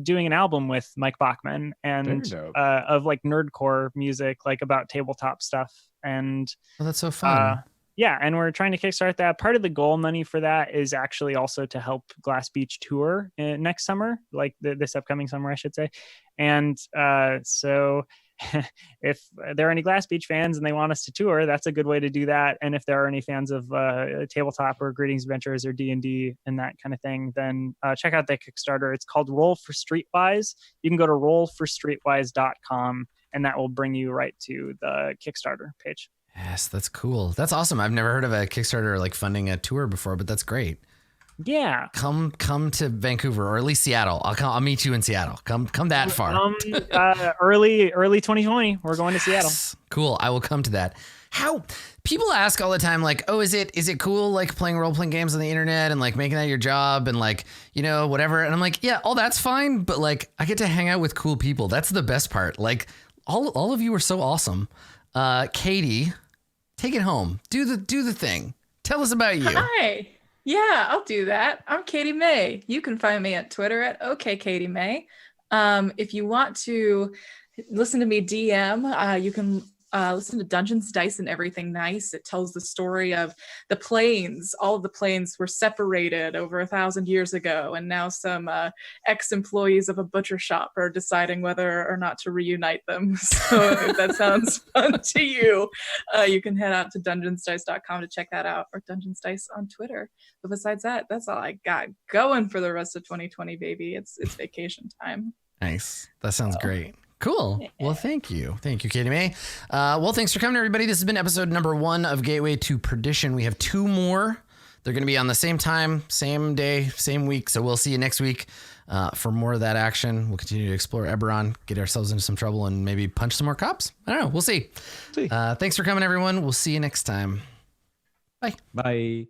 doing an album with Mike Bachman and Very dope. of like nerdcore music, like about tabletop stuff. And Oh, that's so fun. yeah, and we're trying to kickstart that. Part of the goal money for that is actually also to help Glass Beach tour next summer, like this upcoming summer, I should say. And so if there are any Glass Beach fans and they want us to tour, that's a good way to do that. And if there are any fans of tabletop or Greetings Adventures or D&D and that kind of thing, then check out that Kickstarter. It's called Roll for Streetwise. You can go to rollforstreetwise.com and that will bring you right to the Kickstarter page. Yes, that's cool. That's awesome. I've never heard of a Kickstarter like funding a tour before, but that's great. Yeah. Come to Vancouver or at least Seattle. I'll meet you in Seattle. Come that far. Early 2020, we're going to Seattle. Yes. Cool. I will come to that. How people ask all the time, like, oh, is it cool like playing role-playing games on the internet and like making that your job and like, you know, whatever. And I'm like, yeah, all that's fine, but like I get to hang out with cool people. That's the best part. Like all of you are so awesome. Katie, take it home. Do the thing. Tell us about you. Hi. Yeah, I'll do that. I'm Katie May. You can find me at Twitter at OKKatieMay. If you want to listen to me DM, you can listen to Dungeons, Dice, and Everything Nice. It tells the story of the planes. All of the planes were separated over 1,000 years ago, and now some ex-employees of a butcher shop are deciding whether or not to reunite them. So if that sounds fun to you, you can head out to dungeonsdice.com to check that out, or Dungeons Dice on Twitter. But besides that, that's all I got going for the rest of 2020, baby. It's vacation time. Nice. That sounds great. Cool. Well, thank you. Thank you, Katie May. Well, thanks for coming, everybody. This has been episode number 1 of Gateway to Perdition. We have 2 more. They're going to be on the same time, same day, same week. So we'll see you next week for more of that action. We'll continue to explore Eberron, get ourselves into some trouble, and maybe punch some more cops. I don't know. We'll see. Thanks for coming, everyone. We'll see you next time. Bye. Bye.